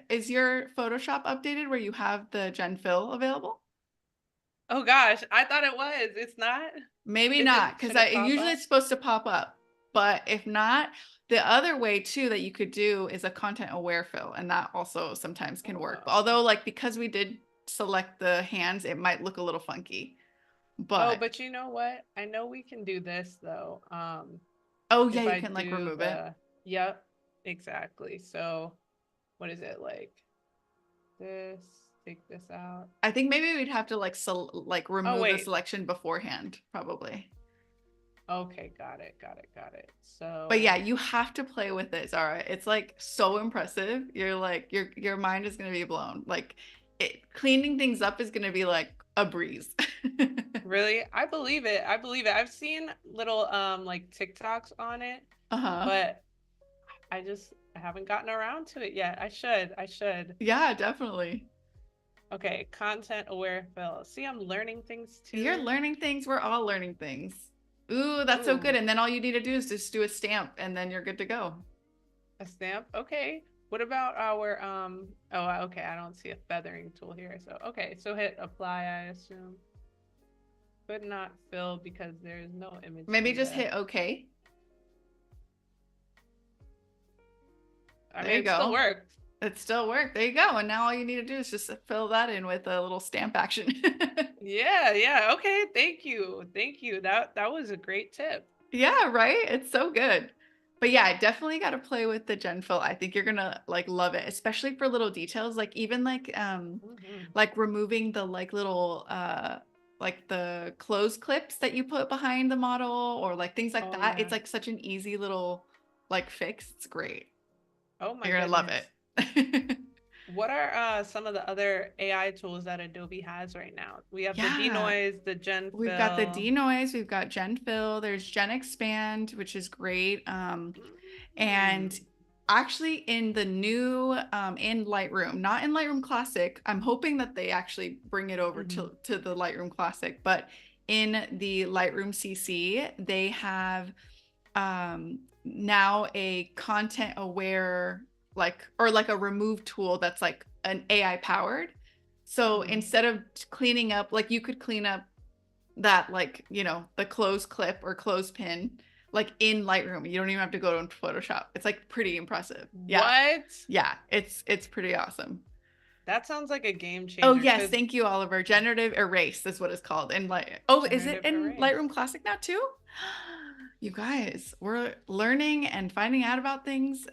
is your Photoshop updated where you have the Gen Fill available? Oh gosh, I thought it was. It's not. Maybe Is not, it, because should it I pop usually up? it's supposed to pop up. But if not, the other way too that you could do is a content aware fill, and that also sometimes can work. Oh. Although, like because we did select the hands, it might look a little funky. Oh, But but you know what? I know we can do this though. oh yeah, If you I can like do remove it. the, yep, exactly. So what is it like this? Take this out. I think maybe we'd have to like Oh remove the wait. selection beforehand, probably. Okay, got it, got it, got it. But yeah, So, you have to play with it, Zara. It's like so impressive. You're like your mind is gonna be blown. Like cleaning things up is gonna be like a breeze. really, I believe it. I believe it. I've seen little like TikToks on it, Uh-huh. but I haven't gotten around to it yet. I should. I should. Yeah, definitely. Okay, content aware fill. See, I'm learning things You're too. learning things. We're all learning things. Ooh, that's so good. Ooh, And then all you need to do is just do a stamp and then you're good to go. a stamp. Okay. What about our oh, okay, I don't see a feathering tool here. So, okay, so hit apply, I assume. Could not fill because there is no image Maybe in just the, hit OK. I There mean, you it still go. worked. It still worked. There you go. And now all you need to do is just fill that in with a little stamp action. Yeah, yeah. Okay, thank you. Thank you. That was a great tip. Yeah, right? It's so good. But yeah, I definitely got to play with the Gen Fill. I think you're gonna like love it, especially for little details, like even Hmm. like removing the like little like the clothes clips that you put behind the model or like things like Oh that. yeah. It's like such an easy little like fix. It's great. Oh my You're gonna love goodness. it. What are some of the other AI tools that Adobe has right now? We have the Yeah. denoise, the Gen We've got the Fill. denoise, we've got Gen Fill, there's Gen Expand, which is great. And Mm. actually in the new in Lightroom, not in Lightroom Classic, I'm hoping that they actually bring it over Hmm. to the Lightroom Classic, but in the Lightroom CC, they have now a content aware like or like a remove tool that's like an AI powered. So Hmm. instead of cleaning up, like you could clean up that like the clothes clip or clothespin like in Lightroom. You don't even have to go to Photoshop. It's like pretty impressive. Yeah, What? yeah, it's pretty awesome. That sounds like a game Oh changer yes, because thank you, Oliver. Generative erase is what it's called. And like, oh, is it generative in arrays. Lightroom Classic now too? You guys, we're learning and finding out about things.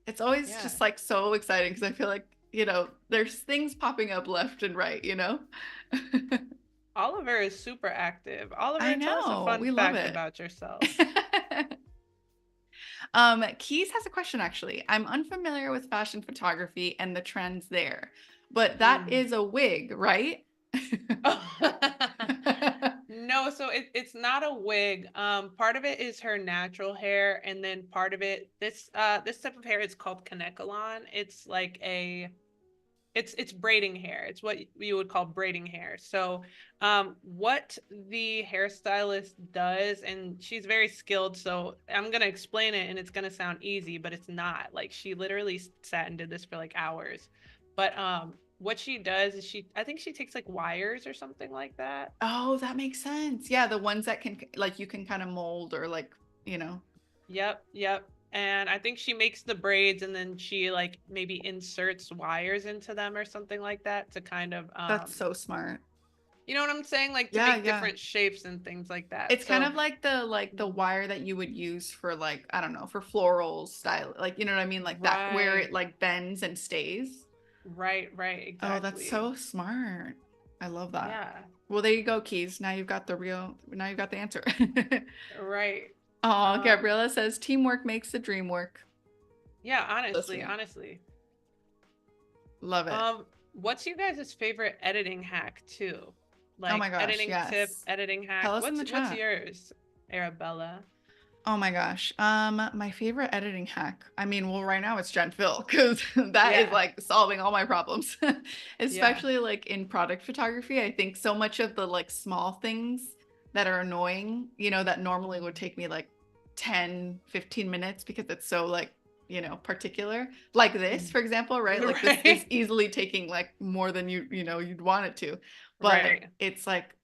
It's always Yeah. just like so exciting because I feel like there's things popping up left and right. Oliver is super active. I Oliver, tell us a know, fun we love fact it. about yourself. Keys has a question actually. I'm unfamiliar with fashion photography and the trends there, but that Mm. is a wig, right? No, so it's not a wig. Part of it is her natural hair, and then part of it, this type of hair is called kanekalon. It's like a it's braiding hair. It's what you would call braiding hair. So, what the hairstylist does, and she's very skilled. So I'm gonna explain it, and it's gonna sound easy, but it's not. Like she literally sat and did this for like hours. But what she does is I think she takes like wires or something like that. Oh, that makes sense. Yeah, the ones that can like you can kind of mold or like, you know. Yep, yep. And I think she makes the braids and then she like maybe inserts wires into them or something like that to kind of That's so smart. you know what I'm saying? Like to Yeah, make yeah. different shapes and things like that. It's kind So of like the wire that you would use for like, I don't know, for floral style. Like, you know what I mean? Like that where it right, like bends and stays. right, Oh, that's exactly. so smart. I love that. Yeah, Well, there you go, Keys. Now you've got the answer. right. Oh, Um, Gabriella says teamwork makes the dream work. yeah, So honestly, sweet. honestly. Love it. What's you guys' favorite editing hack too? Oh my Like gosh, editing tip, yes. editing hack. Tell us in the What's chat. yours, Arabella? Oh my gosh. My favorite editing hack. I mean, well, right now it's Gen Fill because that is Yeah, like solving all my problems, yeah. especially like in product photography. I think so much of the like small things that are annoying, you know, that normally would take me like 10, 15 minutes because it's so like, you know, particular. Like this, Mhm. for example, right? Like this is Right, easily taking like more than you know, you'd want it to. But right. it's like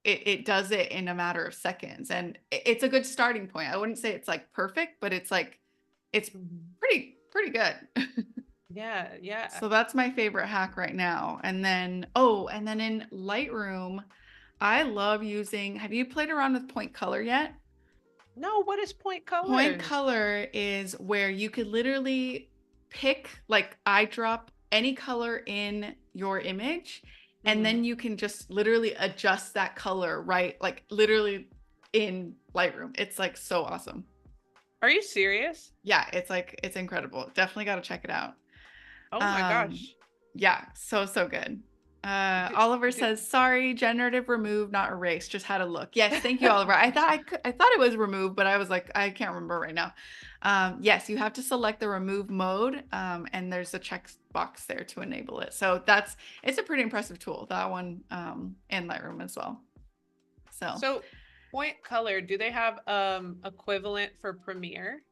it does it in a matter of seconds and it's a good starting point. I wouldn't say it's like perfect, but it's like it's Mhm. pretty good. Yeah, yeah. So that's my favorite hack right now. And then in Lightroom, I love using, have you played around with point color yet? No, what is point Point color? color is where you could literally pick, like eyedrop any color in your image, and Hmm. then you can just literally adjust that color, right? Like literally in Lightroom. It's like so awesome. Are you serious? Yeah, it's like it's incredible. Definitely got to check it out. Oh my Um, gosh. yeah, so good. Do, Oliver do, says, "Sorry, generative remove, not erase. Just had a look." Yes, thank you, Oliver. I thought it was removed, but I was like, I can't remember right now. Yes, you have to select the remove mode, and there's a check box there to enable it. So it's a pretty impressive tool. That one in Lightroom as well. So. so point color, do they have equivalent for Premiere?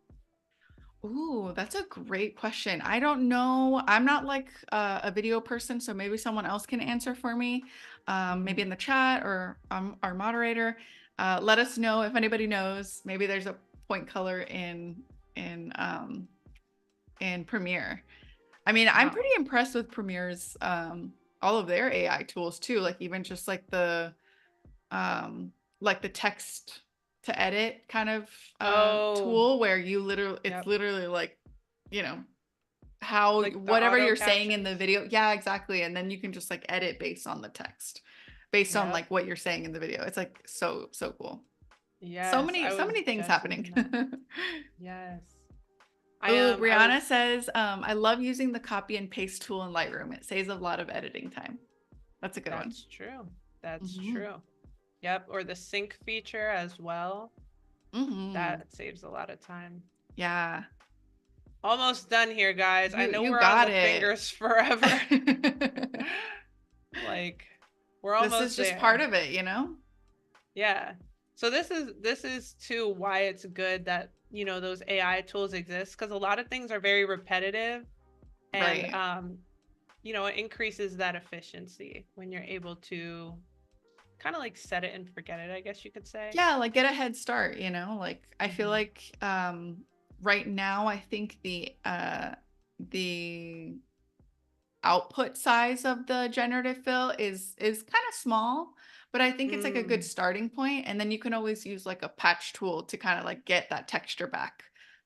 Ooh, that's a great question. I don't know. I'm not like a video person, so maybe someone else can answer for me. Maybe Hmm. in the chat or our moderator. Let us know if anybody knows. Maybe there's a point color in um, in Premiere. I mean, I'm pretty Wow. impressed with Premiere's all of their AI tools too. Like even just um, like the text to edit kind of Oh, tool where you literally it's yep. literally like, you know, how Like the whatever auto you're saying in the captions. video. Yeah, exactly. And then you can just like edit based on the text, based on Yep. like what you're saying in the video. It's like so cool. Yes, I So was many things just happening. using that. Yes. Oh, I Brianna was says, I love using the copy and paste tool in Lightroom. It saves a lot of editing time. That's a good one. That's true. That's Hmm. true. Yep, or the sync feature as well. Hmm. That saves a lot of time. Yeah. Almost done here, guys. I know You we're on got the it. fingers forever. Like, we're This is almost just part there. of it, you know? Yeah. So this is too why it's good that, those AI tools exist because a lot of things are very repetitive and Right. it increases that efficiency when you're able to kind of like set it and forget it, I guess you could say. Yeah, like get a head start, you know? Like I feel Hmm. like right now I think the output size of the generative fill is kind of small, but I think it's like a good Mm. starting point and then you can always use like a patch tool to kind of like get that texture back.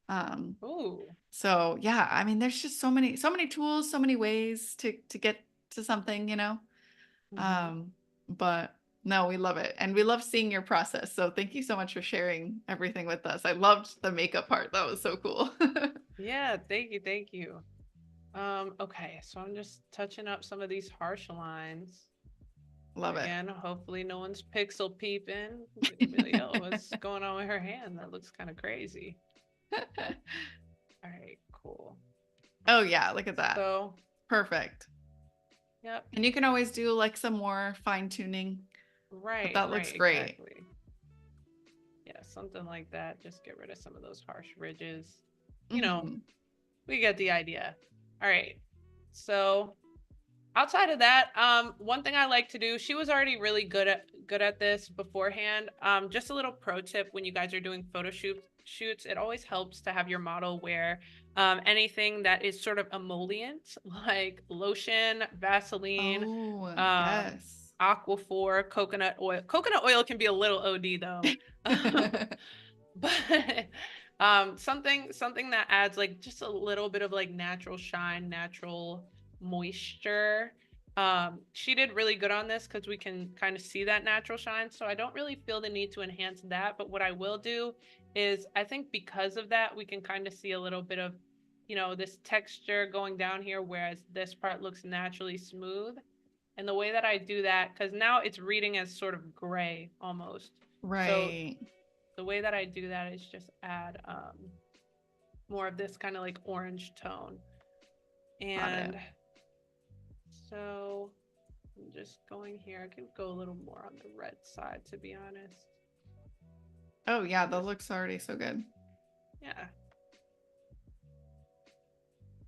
Um Ooh. so yeah, I mean there's just so many tools, so many ways to get to something, you know? Hmm. Um, but no, we love it. And we love seeing your process. So thank you so much for sharing everything with us. I loved the makeup part. That was so cool. Yeah, thank you. Okay, so I'm just touching up some of these harsh lines. Love it. Again, hopefully no one's pixel peeping. They're gonna be like, yo, what's going on with her hand? That looks kind of crazy. All right, cool. Oh yeah, look at that. So, Perfect. yep, And you can always do like some more fine tuning, but right, that looks right, great. exactly. Yeah, something like that. Just get rid of some of those harsh ridges. You know, Hmm. we get the idea. All right. So outside of that, one thing I like to do, she was already really good at this beforehand. Just a little pro tip when you guys are doing shoots, it always helps to have your model wear anything that is sort of emollient, like lotion, Vaseline, Oh, um, yes. Aquaphor, coconut oil. Coconut oil can be a little OD though. But something that adds like just a little bit of like natural shine, natural moisture. She did really good on this because we can kind of see that natural shine, so I don't really feel the need to enhance that. But what I will do is, I think because of that, we can kind of see a little bit of, this texture going down here, whereas this part looks naturally smooth. And the way that I do that, because now it's reading as sort of gray almost, so Right. the way that I do that is just add more of this kind of like orange tone. Got it. And so I'm just going here. I could go a little more on the red side, to be honest. Oh yeah, And that just, looks already so good. yeah.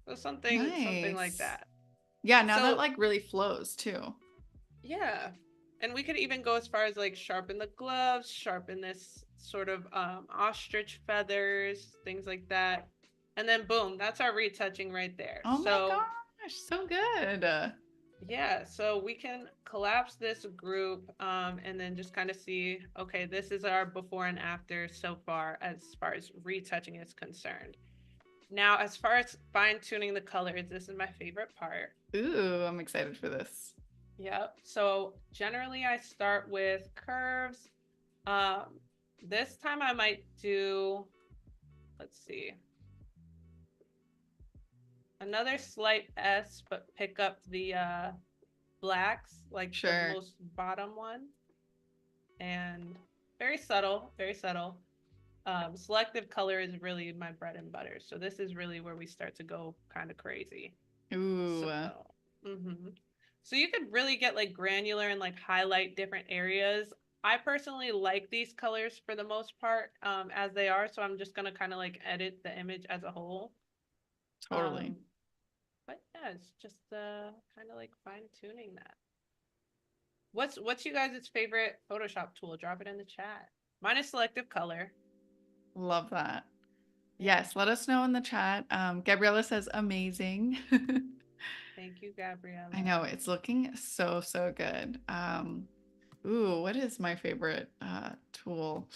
So something like Nice. that. Yeah, now that So like really flows too. yeah. And we could even go as far as like sharpen the gloves, sharpen this sort of ostrich feathers, things like that. And then boom, that's our retouching right there. Oh my So gosh, so good. yeah, so we can collapse this group and then just kind of see, okay, this is our before and after so far as retouching is concerned. Now, as far as fine tuning the colors, this is my favorite part. Ooh, I'm excited for this. Yep. So generally I start with curves. Um, this time I might do, let's see, another slight S, but pick up the blacks, like the Sure. most bottom one. And very subtle, very subtle. Selective color is really my bread and butter. So this is really where we start to go kind of crazy. Ooh, So, mhm. So you could really get like granular and like highlight different areas. I personally like these colors for the most part as they are. So I'm just going to kind of like edit the image as a whole. totally. Um, but yeah, it's just kind of like fine tuning that. What's you guys' favorite Photoshop tool? Drop it in the chat. Mine is selective color. Love that. Yeah. Yes, let us know in the chat. Gabriella says amazing. Thank you, I Gabriella. know it's looking so, so good. Ooh, what is my favorite tool?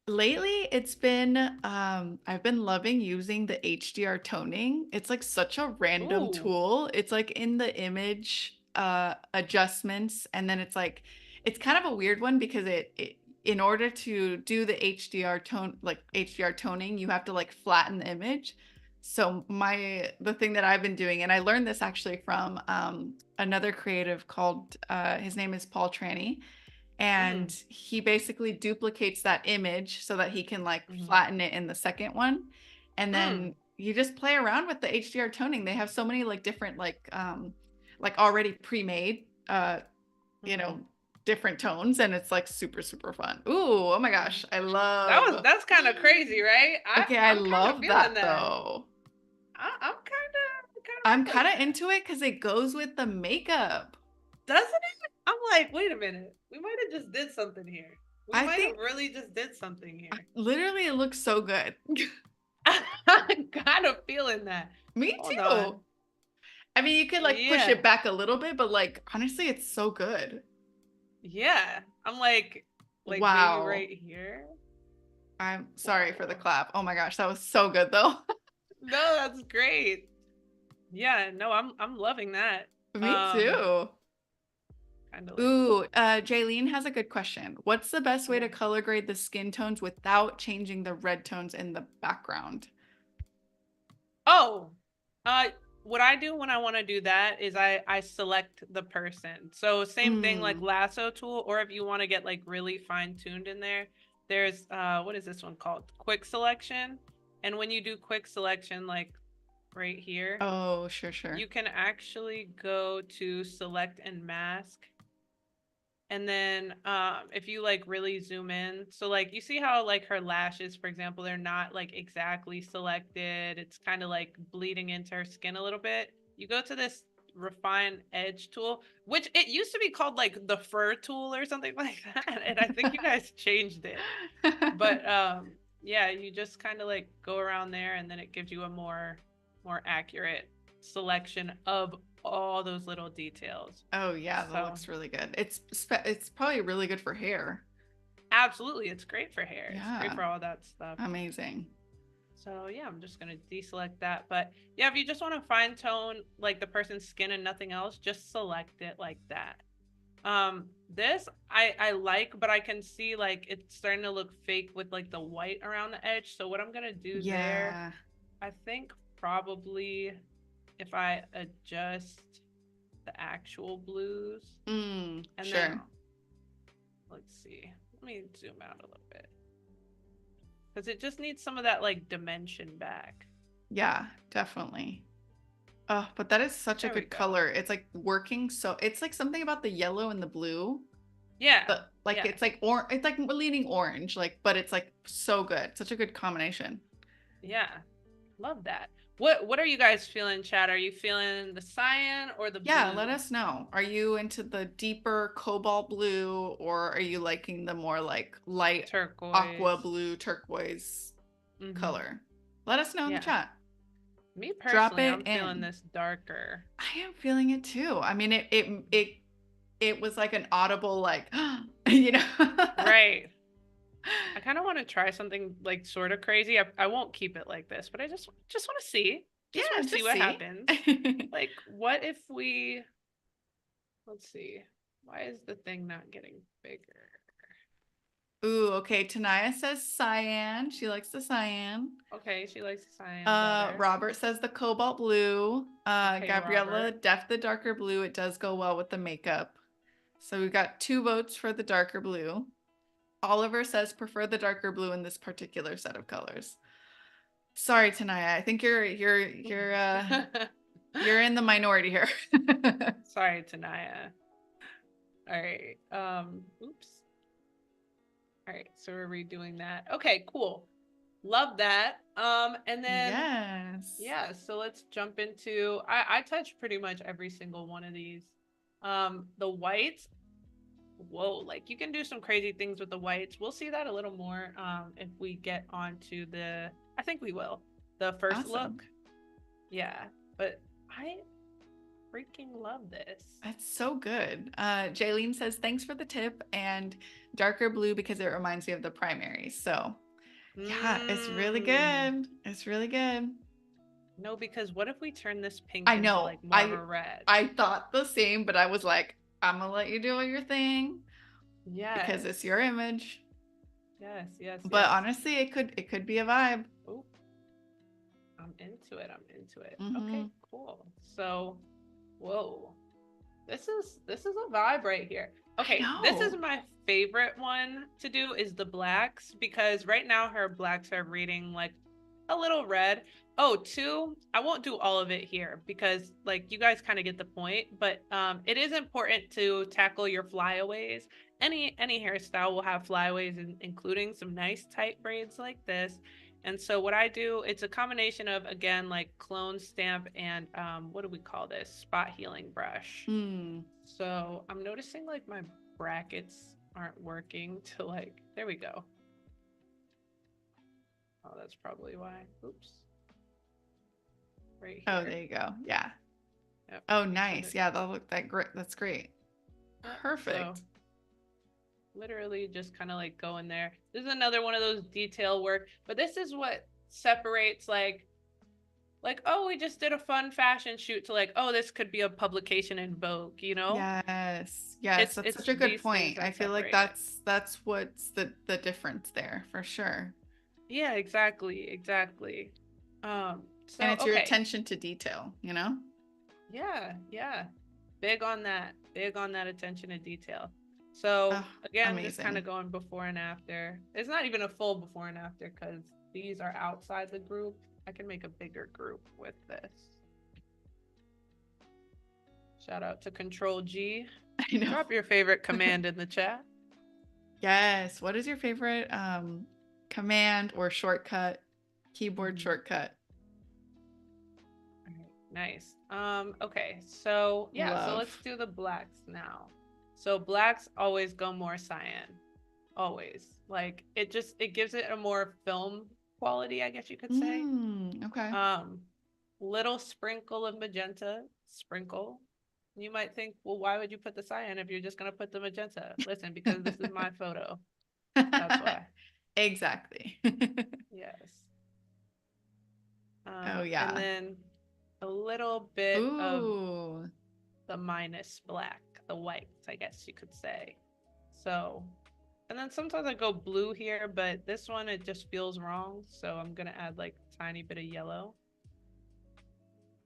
Lately, it's been I've been loving using the HDR toning. It's like such a random Ooh. tool. It's like in the image adjustments, and then it's like it's kind of a weird one because it in order to do the HDR tone like HDR toning, you have to like flatten the image. So the thing that I've been doing, and I learned this actually from another creative called his name is Paul Tranny, and Mm. he basically duplicates that image so that he can like Mm-hmm. flatten it in the second one, and Mm. then you just play around with the HDR toning. They have so many like different like already pre-made you Mm-hmm. know different tones, and it's like super super fun. Ooh, oh my Mm. gosh, I love. That's kind of crazy, right? Okay, I I'm kind of love feeling that that. though. I'm kind I'm of kind feeling of that. into it because it goes with the makeup. Doesn't it? I'm like, wait a minute. We might have just did something here. We I might have think really just did something here. literally it looks so good. I'm kind of feeling that. Me Hold too. on. I mean, you could like push Yeah. it back a little bit, but like honestly, it's so good. Yeah. I'm like maybe Wow. right here. I'm sorry for the Whoa. clap. Oh my gosh, that was so good though. No, that's great. Yeah, no, I'm loving that. Me Um, too. kind of like Ooh, Jaylene has a good question. What's the best way to okay. color grade the skin tones without changing the red tones in the background? Oh, uh, what I do when I want to do that is I select the person. So same thing like Mm. lasso tool, or if you want to get like really fine tuned in there, there's what is this one called? Quick selection. And when you do quick selection, like right here, Oh, sure, sure. you can actually go to select and mask. And then if you like really zoom in, so like you see how like her lashes, for example, they're not like exactly selected. It's kind of like bleeding into her skin a little bit. You go to this refine edge tool, which it used to be called like the fur tool or something like that. And I think you guys changed it. But yeah, you just kind of like go around there and then it gives you a more accurate selection of all those little details. Oh yeah, that So looks really good. It's probably really good for hair. absolutely, it's great for hair. It's great Yeah, for all that stuff. amazing. So yeah, I'm just gonna deselect that. But yeah, if you just want to fine tone like the person's skin and nothing else, just select it like that. This I like, but I can see like it's starting to look fake with like the white around the edge. So what I'm gonna do there, Yeah. I think probably if I adjust the actual blues and then Sure. let's see. Let me zoom out a little bit. Because it just needs some of that like dimension back. Yeah, definitely. Oh, but that is such a There we good go. color. It's like working so it's like something about the yellow and the blue. Yeah. But like Yeah. it's like leaning orange, like but it's like so good. Such a good combination. Yeah. Love that. What are you guys feeling, Chad? Are you feeling the cyan or the Yeah, let blue? us know. Are you into the deeper cobalt blue or are you liking the more like light aqua Turquoise. blue turquoise Mm-hmm. color? Let us know in the Yeah. chat. Me Drop personally, it I'm feeling in. this darker. I am feeling it too. I mean, it was like an audible like, you know. Right. I kind of want to try something like sort of crazy. I won't keep it like this, but I just want to see. Just want Yeah, to see just what see. happens. Like, what if we let's see. Why is the thing not getting bigger? Ooh, okay. Tanaya says cyan. She likes the cyan. Okay, she likes the cyan better. Robert says the cobalt blue. Okay, Gabriella, Robert. the darker blue. It does go well with the makeup. So we got 2 votes for the darker blue. Oliver says prefer the darker blue in this particular set of colors. Sorry, Tanaya. I think you're in the minority here. Sorry, Tanaya. All right. Oops. All right, so we're redoing that. Okay, cool. Love that. And then Yes. yeah, so let's jump into I touch pretty much every single one of these. The whites, whoa, like you can do some crazy things with the whites. We'll see that a little more if we get onto the I think we will. The first Awesome. look. Yeah. But I freaking love this. That's so good. Jaylene says thanks for the tip and darker blue because it reminds me of the primary. So yeah, it's really Mm. good. It's really good. No, because what if we turn this pink I into know. like more of a red? I thought the same, but I was like, I'm gonna let you do your thing because it's Yes. your image. Yes, yes, But yes. honestly, it could be a vibe. Oh, I'm into it. I'm into it. Mm-hmm. Okay, cool. So, whoa. This is a vibe right here. I Okay, this is know. my favorite one to do is the blacks because right now her blacks are reading like a little red. Oh, two, I won't do all of it here because like you guys kind of get the point, but it is important to tackle your flyaways. Any hairstyle will have flyaways including some nice tight braids like this. And so what I do, it's a combination of again like clone stamp and what do we call this? Spot healing brush. Mm. So I'm noticing like my brackets aren't working to like there we go. Oh, that's probably why. Oops. Right Oh, here. there you go. Yeah. Yep. Oh, So nice. Yeah, that look that great. That's great. yep. So Perfect. literally just kind of like go in there. This is another one of those detail work, but this is what separates like oh we just did a fun fashion shoot to like oh this could be a publication in Vogue, you know? Yes. Yes, It's that's it's such a good these things point. I that feel like separate it. that's what's the difference there for sure. Yeah, exactly, exactly. And So, it's your okay. attention to detail, you know? Yeah, yeah. Big on that. Big on that attention to detail. So Oh, again, just kind of amazing. going before and after. It's not even a full before and after because these are outside the group. I can make a bigger group with this. Shout out to Control G. I know. Drop your favorite command in the chat. Yes. What is your favorite command or shortcut, keyboard Mhm. shortcut? All right, nice. Okay, so yeah, so let's Love. do the blacks now. So blacks always go more cyan. Always. Like it gives it a more film quality, I guess you could say. Okay. Um, little sprinkle of magenta, sprinkle. You might think, well, why would you put the cyan if you're just gonna put the magenta? Listen, because this is my photo. That's why. Exactly. Yes. Oh And yeah. then a little bit of Ooh. the minus black, the whites, I guess you could say. So, and then sometimes I go blue here, but this one it just feels wrong. So I'm gonna add like a tiny bit of yellow.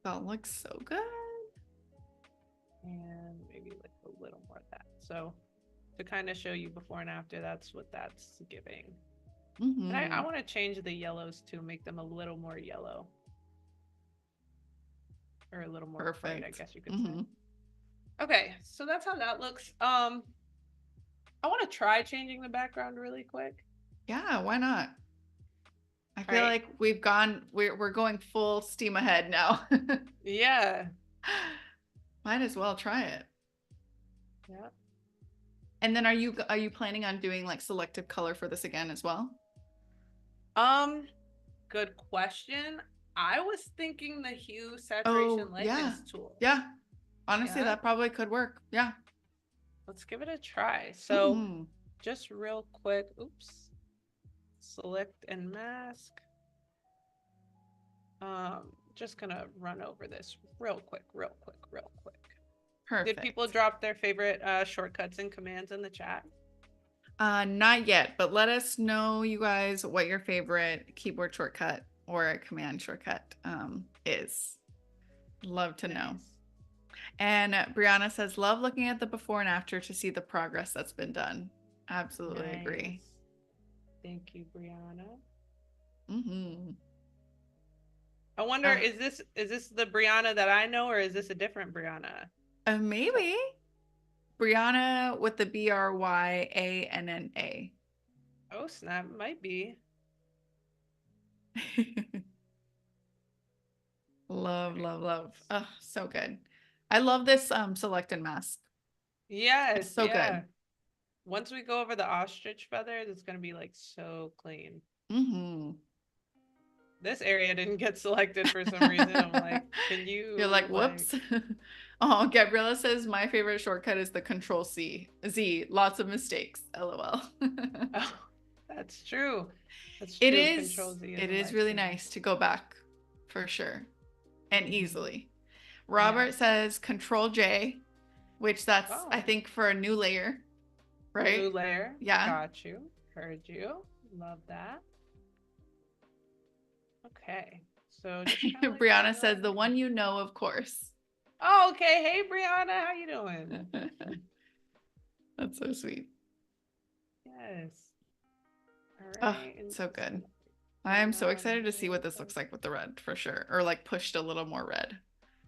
That looks so good. And maybe like a little more of that. So to kind of show you before and after, that's what that's giving. And I want to change the yellows to make them a little more yellow. Or a little more bright, I Perfect. guess you could say. Okay, so that's how that looks. I want to try changing the background really quick. Yeah, why not? I All feel right. like we're going full steam ahead now. Yeah. Might as well try it. Yeah. And then are you planning on doing like selective color for this again as well? Um, good question. I was thinking the hue Oh, saturation yeah. lightness tool. Yeah. Honestly, Yeah. that probably could work. Yeah. Let's give it a try. So Hmm. just real quick, oops. Select and mask. Just gonna run over this real quick, real quick, real quick. Did people Perfect. drop their favorite shortcuts and commands in the chat? Not yet, but let us know, you guys, what your favorite keyboard shortcut or command shortcut is. Love to know. Nice. And Brianna says, love looking at the before and after to see the progress that's been done. Absolutely agree. Nice. Thank you, Brianna. Mm-hmm. I wonder, is this the Brianna that I know, or is this a different Brianna? Maybe Brianna with the Bryanna. Oh snap, might be. Love, Okay. love, love. Oh, so good. I love this select and mask. It's Yes, so yeah. good. Once we go over the ostrich feathers, it's gonna be like so clean. Mm-hmm. This area didn't get selected for some reason. I'm like, can You're like, you like whoops. Oh, Gabriella says my favorite shortcut is the Control C. Z. Lots of mistakes. LOL. oh, that's true. That's It true. Control is. Z is It a is really lifesaver. nice to go back for sure and Mm-hmm. easily. Yeah. Robert says Control J, which that's I Oh, think for a new layer, new right? layer. Yeah. Got you. Heard you. Love that. Okay. So just kind of like Brianna says going the in. one you know, of course. Oh, okay. Hey, Brianna, how you doing? That's so sweet. Yes. All Oh, right. And so just good. gonna I bring am so that excited to see what real this quick. looks like with the red for sure, or like pushed a little more red.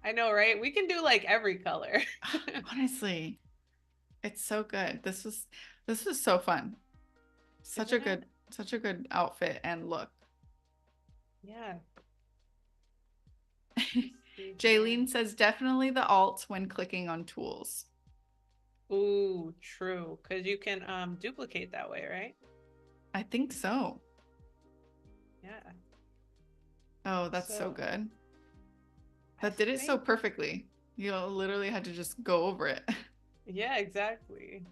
I know, right? We can do like every color. Honestly, it's so good. This was so fun. Isn't it? Such a good outfit and look. Yeah. Let's see here. Jaylene says definitely the alt when clicking on tools. Ooh, true. Because you can duplicate that way, right? I think so. Yeah. Oh, that's so So good. I That did it so think that, perfectly. You literally had to just go over it. yeah, exactly.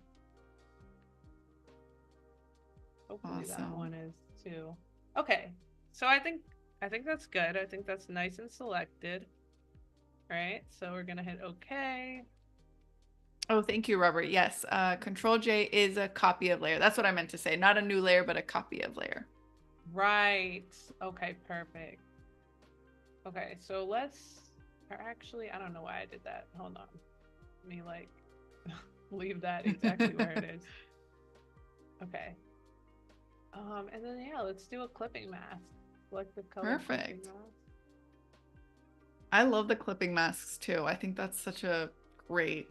Hopefully that Awesome. one is too. Okay. So I think that's good. I think that's nice and selected. Right? So we're gonna hit OK. Oh, thank you, Robert. Yes, Control J is a copy of layer. That's what I meant to say. Not a new layer, but a copy of layer. Right. Okay, perfect. Okay, so let's, or actually, I don't know why I did that. Hold on. Let me like leave that exactly where it is. Okay. And then yeah, let's do a clipping mask. Selective color clipping Perfect. mask. I love the clipping masks too. I think that's such a great,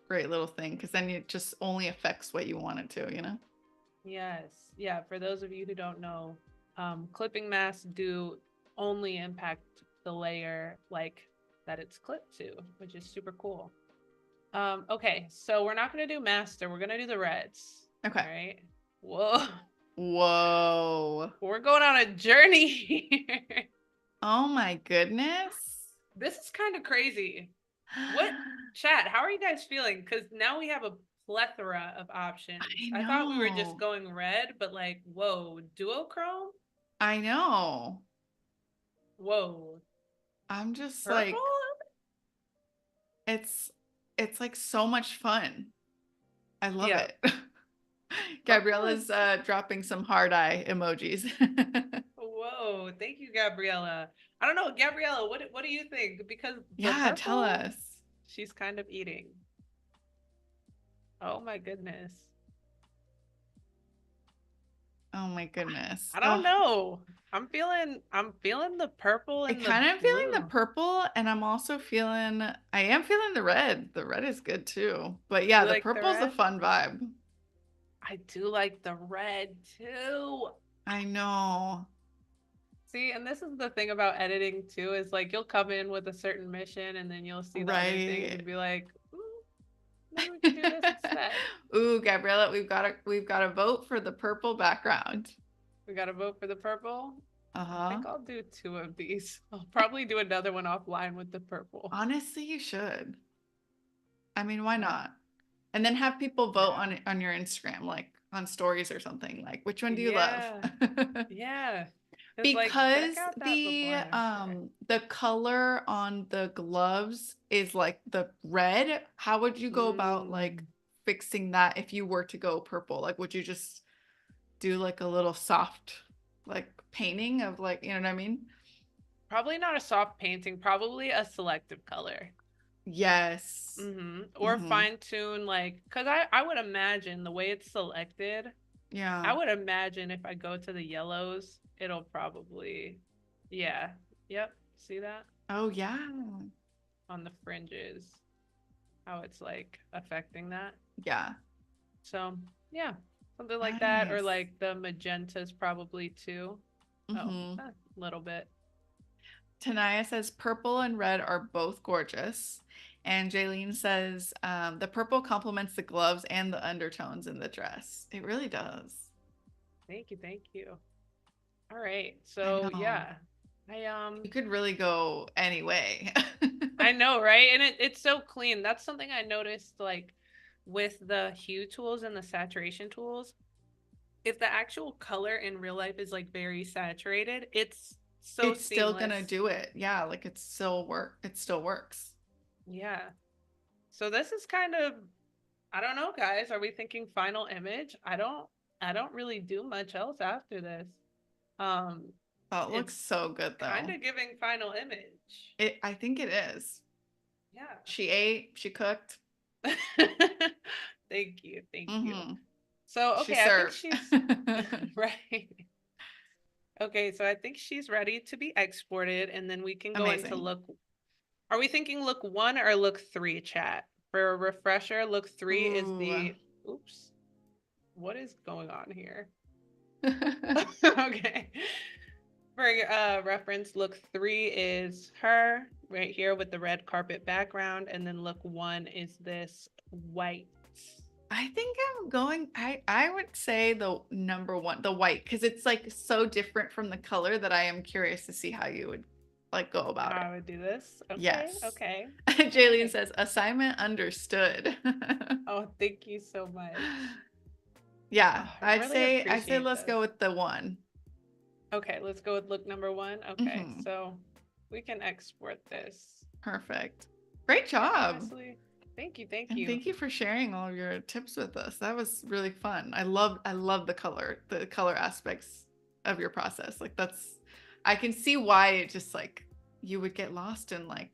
great little thing because then it just only affects what you want it to, you know? Yes. Yeah, for those of you who don't know, clipping masks do only impact the layer like that it's clipped to, which is super cool. Okay, so we're not gonna do master, we're gonna do the reds. All Okay. right. Whoa. Whoa. We're going on a journey here. Oh my goodness. This is kind of crazy. What chat, how are you guys feeling? Because now we have a plethora of options. I I thought we were just know. going red, but like, whoa, duochrome? I know. Whoa, I'm just purple? like, it's it's like so much fun. I love Yeah, it. purple Gabriella's is. dropping some hard eye emojis. Whoa, thank you, Gabriella. I don't know, Gabriella, what do you think? Because the Yeah, tell purple, us. she's kind of eating. Oh my goodness. Oh my goodness. I don't Oh, know. I'm feeling the purple I and the kind of feeling the blue. purple and I'm also feeling I am feeling the red. The red is good too. But yeah, You the like the purple's a red? fun vibe. I do like the red too. I know. See, and this is the thing about editing too, is like you'll come in with a certain mission and then you'll see the other things Right. and be like, "Ooh, maybe we could do this instead." Ooh, Gabriella, we've got to vote for the purple background. We gotta vote for the purple. I Uh-huh. think I'll do two of these. I'll probably do another one offline with the purple. Honestly, you should. I mean, why Yeah. not? And then have people vote Yeah. on your Instagram, like on stories or something. Like, which one do you love? Yeah. Yeah. It's like check Because out that before and after. the color on the gloves is like the red. How would you go about like Mm. fixing that if you were to go purple? Like, would you just do like a little soft like painting of like, you know what I mean? Probably not a soft painting, probably a selective color. Yes. Or Mm-hmm. fine tune, like, because I would imagine the way it's selected, Yeah. I would imagine if I go to the yellows, it'll probably, yeah, yep, see that Oh yeah. on the fringes, how it's like affecting that. Yeah. So, yeah, something like that, or Nice. like the magentas probably too. Oh, Mm-hmm. a little bit. Tanaya says purple and red are both gorgeous. And Jaylene says the purple complements the gloves and the undertones in the dress. It really does. Thank you, thank you. All right, I so know. yeah, You could really go any way. I know, right? And it's so clean. That's something I noticed like with the hue tools and the saturation tools. If the actual color in real life is like very saturated, it's so It's still gonna seamless. do it. Yeah, like it's still work. It still works. Yeah. So this is kind of, I don't know, guys. Are we thinking final image? I don't really do much else after this. Um Oh, it looks it's so good kind though. of giving final image. I think it is. Yeah. She ate, she cooked. Thank you. Thank you. Mm-hmm. So, She okay, I think served. she's right. Okay, so I think she's ready to be exported, and then we can go into Amazing. look. Are we thinking look one or look three, chat? For a refresher, look three is Ooh. the. Oops. What is going on here? Okay. For reference, look three is her right here with the red carpet background, and then look one is this white. I think I'm going I would say the number one, the white, because it's like so different from the color that I am curious to see how you would like go about How it. I would do this? Okay, Yes. okay. All Jaylene right. says assignment understood. Oh, thank you so much. Yeah, Oh, I really I say appreciate let's this. go with the one. Okay, let's go with look number one. Okay, Hmm. so we can export this. Perfect. Great Yeah, job. honestly, thank you, thank And you. thank you for sharing all of your tips with us. That was really fun. I love the color aspects of your process. Like that's I can see why it just like you would get lost in like,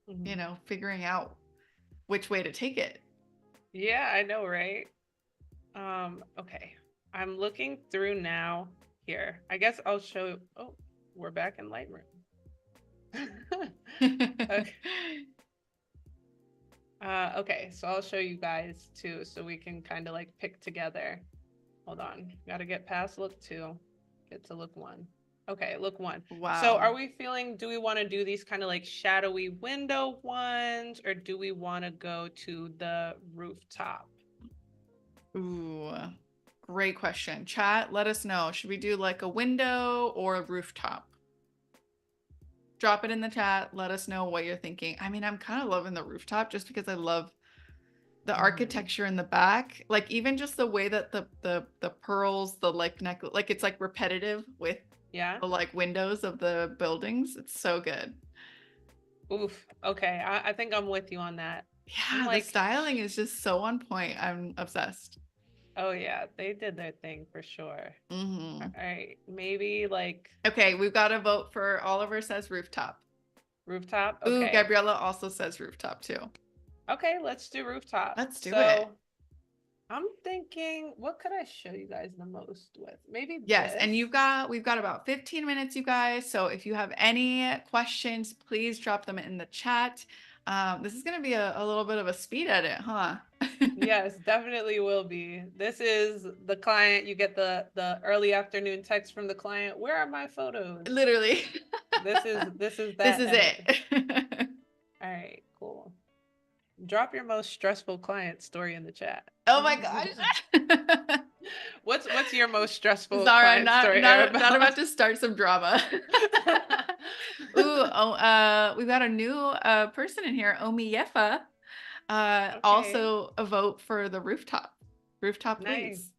Mhm. figuring out which way to take it. Yeah, I know, right? Okay. I'm looking through now here. I guess I'll show. Oh, we're back in Lightroom. Okay. Okay, so I'll show you guys too, so we can kind of like pick together. Hold on. Got to get past look 2. Get to look 1. Okay, look 1. So Wow. are we feeling, do we want to do these kind of like shadowy window ones, or do we want to go to the rooftop? Ooh, great question. Chat, let us know. Should we do like a window or a rooftop? Drop it in the chat. Let us know what you're thinking. I mean, I'm kind of loving the rooftop just because I love the Mhm. architecture in the back. Like even just the way that the pearls, the like neck, like it's like repetitive with Yeah. the like windows of the buildings. It's so good. Oof. Okay. I think I'm with you on that. I'm Yeah, the like, styling is just so on point. I'm obsessed. oh yeah, they did their thing for sure. All Hmm. right. Maybe like Okay, we've got to vote for Oliver says rooftop. rooftop. Ooh, Okay. Gabriella also says rooftop too. Okay, let's do rooftop. Let's do it. So I'm thinking, what could I show you guys the most with? Maybe Yes, and this. we've got about 15 minutes, you guys. So if you have any questions, please drop them in the chat. This is going to be a little bit of a speed edit, huh? Yes, definitely will be. This is the client. You get the early afternoon text from the client. Where are my photos? Literally. This is This that is energy. it. All right, cool. Drop your most stressful client story in the chat. Oh my gosh. What's your most stressful Zara, client not story, not not Arabella? about to start some drama. Ooh, oh, we've got a new person in here, Omi Yefa. Okay, Also a vote for the rooftop. Rooftop, nice. please.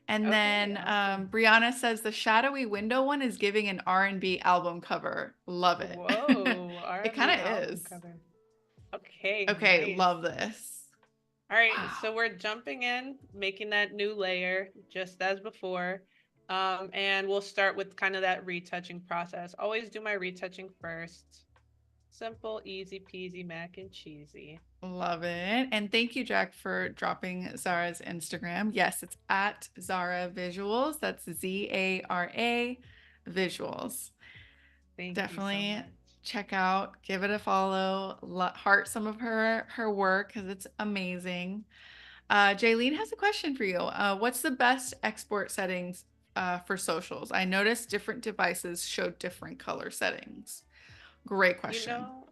And Okay, then awesome. Brianna says the shadowy window one is giving an R&B album cover. Love it. Whoa, It kind R&B of album is. cover. Okay, Okay, nice. love this. All right, Wow. so we're jumping in, making that new layer just as before. And we'll start with kind of that retouching process. Always do my retouching first. Simple, easy peasy, mac and cheesy. Love it. And thank you, Jack, for dropping Zara's Instagram. Yes, it's at Zara Visuals. That's Zara Visuals. Thank you so Definitely much. check out, give it a follow, heart some of her work because it's amazing. Jaylene has a question for you. What's the best export settings for socials? I noticed different devices show different color settings. Great You question. know,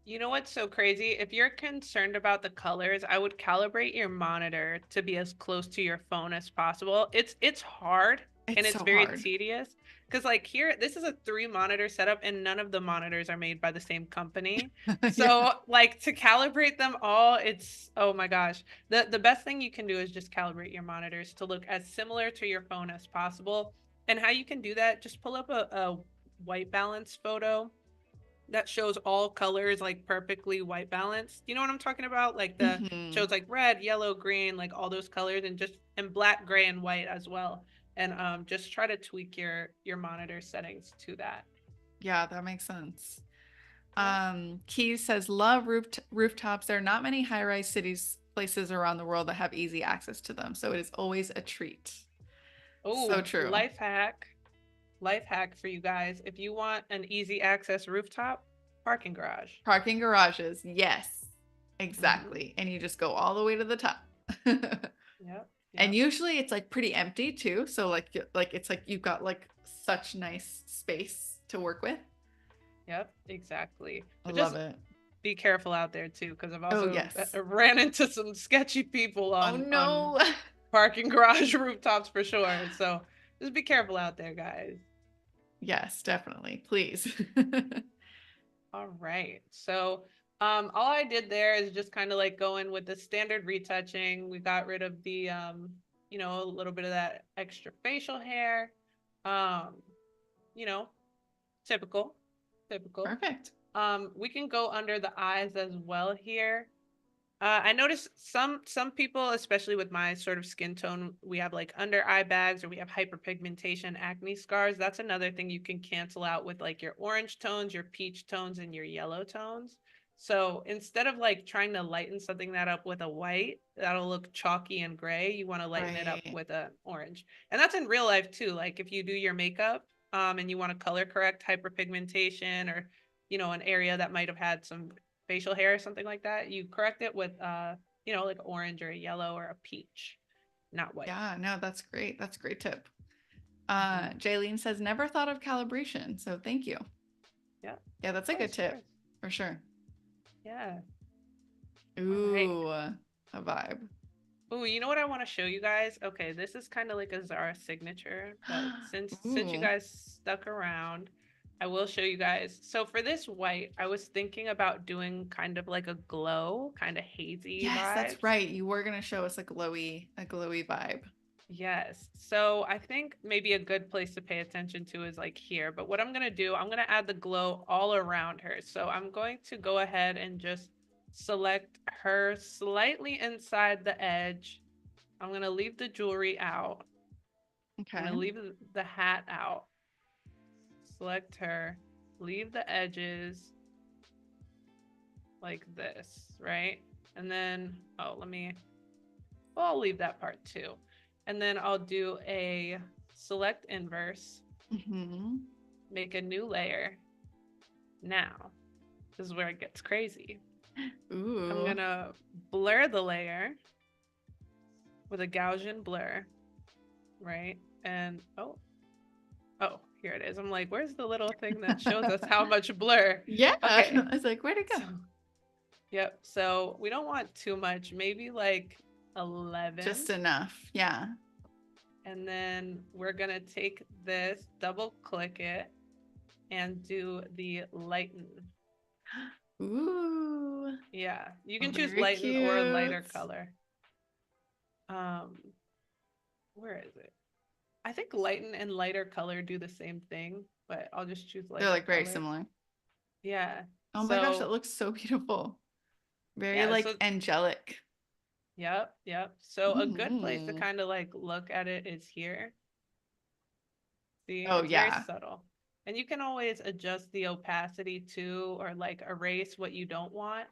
you know what's so crazy? If you're concerned about the colors, I would calibrate your monitor to be as close to your phone as possible. It's hard and It's it's so very hard. tedious because like here this is a 3 monitor setup and none of the monitors are made by the same company. Yeah. So like to calibrate them all, it's oh my gosh. The best thing you can do is just calibrate your monitors to look as similar to your phone as possible. And how you can do that, just pull up a white balance photo that shows all colors like perfectly white balanced. You know what I'm talking about? Like the Hmm. shows like red, yellow, green, like all those colors, and just and black, gray, and white as well. And just try to tweak your monitor settings to that. Yeah, that makes sense. Yep. Keys says, love rooftops. There are not many high-rise cities, places around the world that have easy access to them. So it is always a treat. So Oh, true. life hack for you guys. If you want an easy access rooftop, parking garage. Parking garages. Yes, Mm-hmm. exactly. And you just go all the way to the top. Yep. And Yep. usually it's like pretty empty too. So like it's like you've got like such nice space to work with. Yep. Exactly. I But love just it. be careful out there too, because I've Oh also yes. ran into some sketchy people Oh on no. parking garage rooftops for sure. So just be careful out there, guys. Yes, definitely. Please. All right. So all I did there is just kind of like go in with the standard retouching. We got rid of the a little bit of that extra facial hair. Um, you know, typical. Typical. Perfect. We can go under the eyes as well here. I noticed some people, especially with my sort of skin tone, we have like under eye bags or we have hyperpigmentation, acne scars. That's another thing you can cancel out with like your orange tones, your peach tones, and your yellow tones. So instead of like trying to lighten something that up with a white, that'll look chalky and gray, you want to lighten it up Right. with an orange. And that's in real life too. Like if you do your makeup, and you want to color correct hyperpigmentation or, an area that might have had some facial hair or something like that, you correct it with like orange or a yellow or a peach, not white. Yeah, no, that's great. That's a great tip. Hmm. Jaylene says, never thought of calibration. So thank you. Yeah, Yeah, of that's a good course, of tip course. for sure. Yeah. All right. Ooh, a vibe. Oh, you know what I want to show you guys? Okay, this is kind of like a Zara signature, but since you Ooh, guys stuck around, I will show you guys. So for this white, I was thinking about doing kind of like a glow, kind of hazy yes, that's vibes. right. You were gonna show us a glowy vibe. Yes. So I think maybe a good place to pay attention to is like here. But what I'm going to do, I'm going to add the glow all around her. So I'm going to go ahead and just select her slightly inside the edge. I'm going to leave the jewelry out. I'm going Okay. to leave the hat out. Select her, leave the edges like this, right? And then, well, I'll leave that part too. And then I'll do a select inverse, Mm-hmm. make a new layer. Now, this is where it gets crazy. I'm Ooh. gonna blur the layer with a Gaussian blur, right? And oh, here it is. I'm like, where's the little thing that shows us how much blur? Yeah. I Okay, was like, where'd it go? so yep. So we don't want too much, maybe like 11. Just enough. Yeah. And then we're gonna take this, double click it, and do the lighten. Ooh. Yeah, you Oh, can choose very lighten or lighter cute. color. Um, where is it? I think lighten and lighter color do the same thing, but I'll just choose They're lighter like very color. similar. Yeah. Oh my gosh, that So, looks so beautiful. Very yeah, like so angelic. yep, yep. So a good place to Hmm. kind of like look at it is here. See, Oh it's very yeah. subtle. And you can always adjust the opacity too, or like erase what you don't want.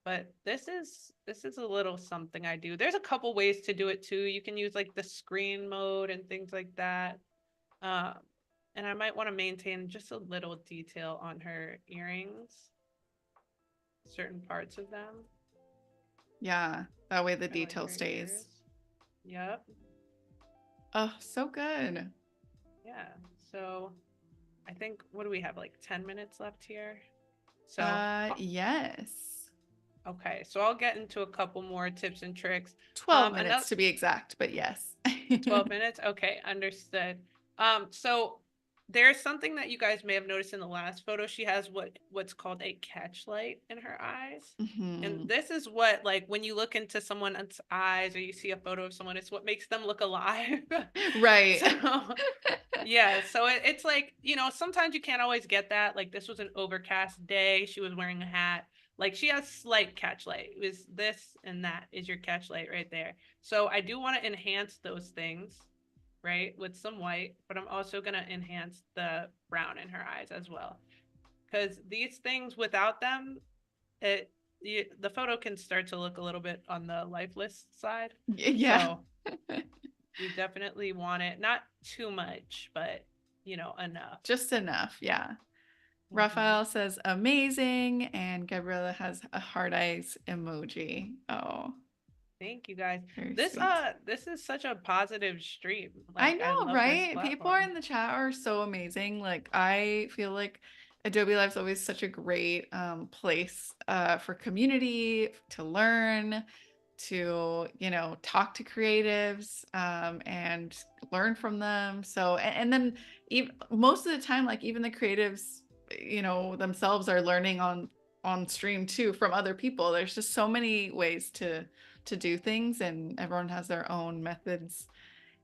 But this is a little something I do. There's a couple ways to do it too. You can use like the screen mode and things like that. Um, and I might want to maintain just a little detail on her earrings, certain parts of them, Yeah. That way the kind of like detail her stays. ears. Yep. Oh, so good. Yeah. So I think, what do we have, like 10 minutes left here? So, Yes. okay. So I'll get into a couple more tips and tricks. 12 Another minutes to be exact, but yes. 12 minutes. Okay, understood. So there's something that you guys may have noticed in the last photo. She has what's called a catch light in her eyes. And Hmm. this is what, like, when you look into someone's eyes or you see a photo of someone, it's what makes them look alive. Right. So yeah, so it's like, sometimes you can't always get that. Like this was an overcast day. She was wearing a hat. Like she has slight catch light. It was this and that is your catch light right there. So I do want to enhance those things, right, with some white, but I'm also going to enhance the brown in her eyes as well. Because these things, without them, the photo can start to look a little bit on the lifeless side. Yeah. So you definitely want it, not too much, but enough. Just enough. Yeah. Hmm. Raphael says amazing, and Gabriella has a heart eyes emoji. Oh, Thank you guys. very This sweet. this is such a positive stream. I Like I know, love this right? People are platform. in the chat are so amazing. Like I feel like Adobe Live's always such a great place for community to learn, to talk to creatives and learn from them. So and then even most of the time, like even the creatives, themselves are learning on stream too from other people. There's just so many ways to do things, and everyone has their own methods,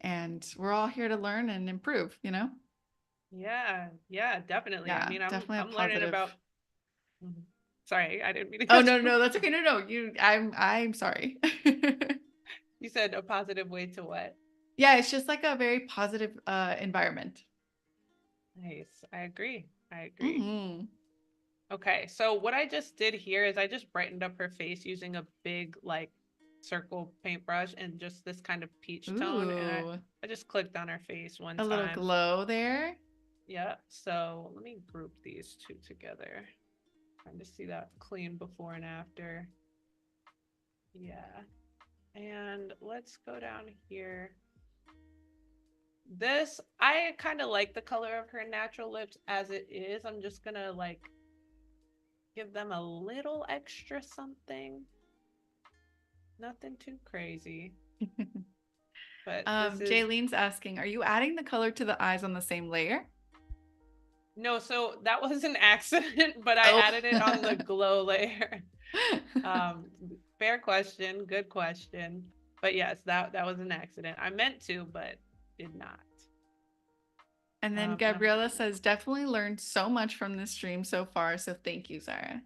and we're all here to learn and improve. Yeah, yeah, definitely. I Yeah, mean, I'm definitely a I'm learning positive. about. Mhm. Sorry, I didn't mean to Oh, cut no, you no, that's off. okay. No, no, I'm sorry. You said a positive way to what? Yeah, it's just like a very positive environment. Nice. I agree. I agree. Hmm. Okay, so what I just did here is I just brightened up her face using a big like circle paintbrush and just this kind of peach tone. And Ooh, I just clicked on her face one a little time. glow there. Yeah, so let me group these two together. Trying to see that clean before and after. Yeah. And let's go down here. This, I kind of like the color of her natural lips as it is. I'm just gonna like give them a little extra something. Nothing too crazy. But this is Jaylene's asking, are you adding the color to the eyes on the same layer? no, so that was an accident, but I Oh. added it on the glow layer. Um, Fair question, good question. But yes, that was an accident. I meant to, but did not. And then And I'm Gabriella says, definitely learned so much from this stream so far. So thank you, Zara.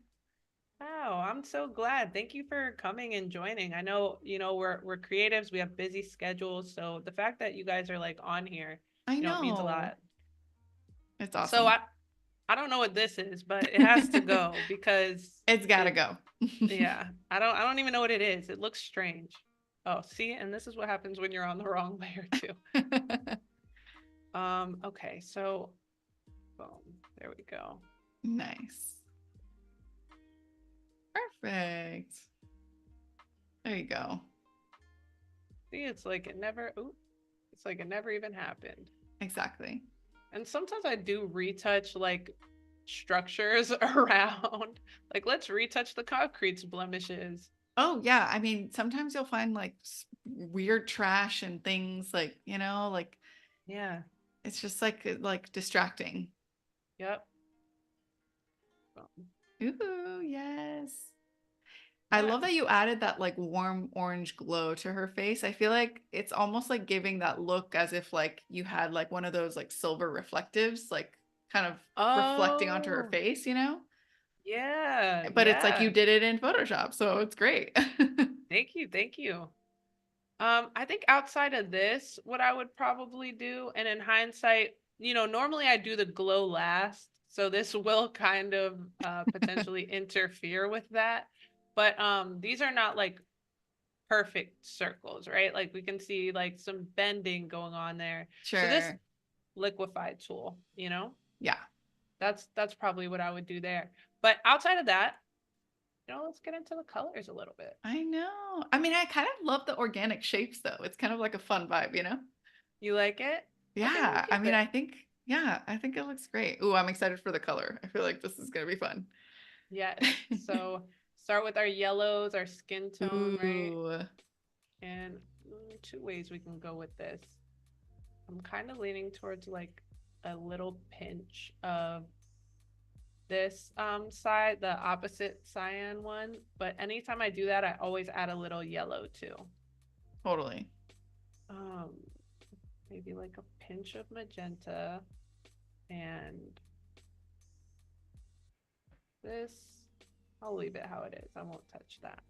Oh, I'm so glad. Thank you for coming and joining. I know, we're creatives, we have busy schedules, so the fact that you guys are like on here, I it means a know. lot. It's So awesome. I don't know what this is, but it has to go because It's gotta it go. yeah, I don't even know what it is. It looks strange. Oh, see, and this is what happens when you're on the wrong layer too. Okay, so boom, there we go. Nice. Perfect. There you go. See, it's like it never even happened. Exactly. And sometimes I do retouch like structures around. Like, let's retouch the concrete's blemishes. Oh, yeah. I mean, sometimes you'll find like weird trash and things like, like Yeah. it's just like distracting. Yep. Boom. Ooh, yes. I Yeah. love that you added that like warm orange glow to her face. I feel like it's almost like giving that look as if like you had like one of those like silver reflectives, like kind of reflecting onto her Oh, face. yeah. But it's like you Yeah. did it in Photoshop, so it's great. Thank you. Thank you. I think outside of this, what I would probably do, and in hindsight, normally I do the glow last, so this will kind of potentially interfere with that. But these are not like perfect circles, right? Like we can see like some bending going on there. So this Sure. liquefy tool, Yeah. that's probably what I would do there. But outside of that, let's get into the colors a little bit. I know. I mean, I kind of love the organic shapes though. It's kind of like a fun vibe? You like it? Okay, we'll Yeah. I keep mean, it. I think it looks great. Ooh, I'm excited for the color. I feel like this is gonna be fun. Yes. So start with our yellows, our skin tone, right? Ooh. And two ways we can go with this. I'm kind of leaning towards like a little pinch of this side, the opposite cyan one. But anytime I do that, I always add a little yellow too. Totally. Um, Maybe like a pinch of magenta and this. I'll leave it how it is. I won't touch that.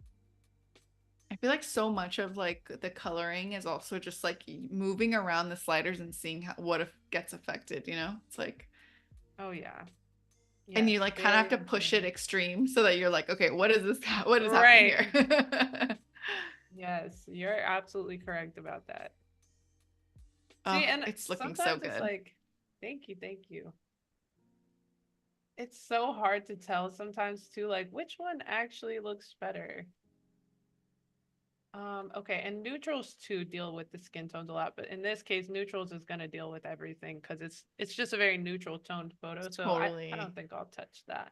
I feel like so much of like the coloring is also just like moving around the sliders and seeing what if gets affected? It's like, Oh yeah. and Yes, you like kind of very have to push it important. extreme so that you're like, okay, what is this? What is happening Right. here? Yes, you're absolutely correct about that. See, Oh, and it's looking so sometimes it's good. like, thank you, thank you. It's so hard to tell sometimes too, like which one actually looks better. Okay, and neutrals too deal with the skin tones a lot, but in this case, neutrals is gonna deal with everything because it's just a very neutral toned photo. So I don't Totally. think I'll touch that.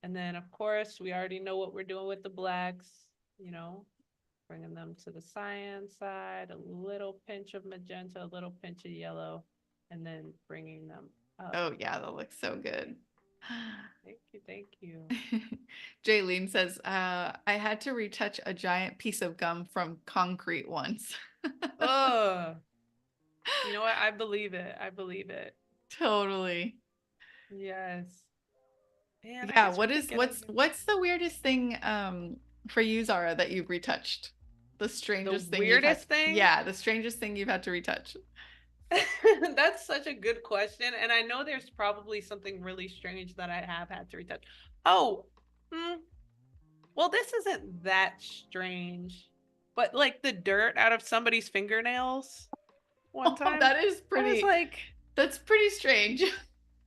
And then of course we already know what we're doing with the blacks, you know, bringing them to the cyan side, a little pinch of magenta, a little pinch of yellow, and then bringing them up. Oh yeah, that looks so good. Thank you, thank you. Jaylene says, I had to retouch a giant piece of gum from concrete once. Oh, you know what? I believe it. I believe it. Totally. Yes. Man, I Yeah, just want to get on here. what's the weirdest thing for you, Zara, that you've retouched? The The strangest thing you've had weirdest thing? yeah, the strangest thing you've had to retouch. That's such a good question. And I know there's probably something really strange that I have had to retouch. Oh, hmm, well, this isn't that strange, but like the dirt out of somebody's fingernails one Oh, time, I was like, that's pretty strange.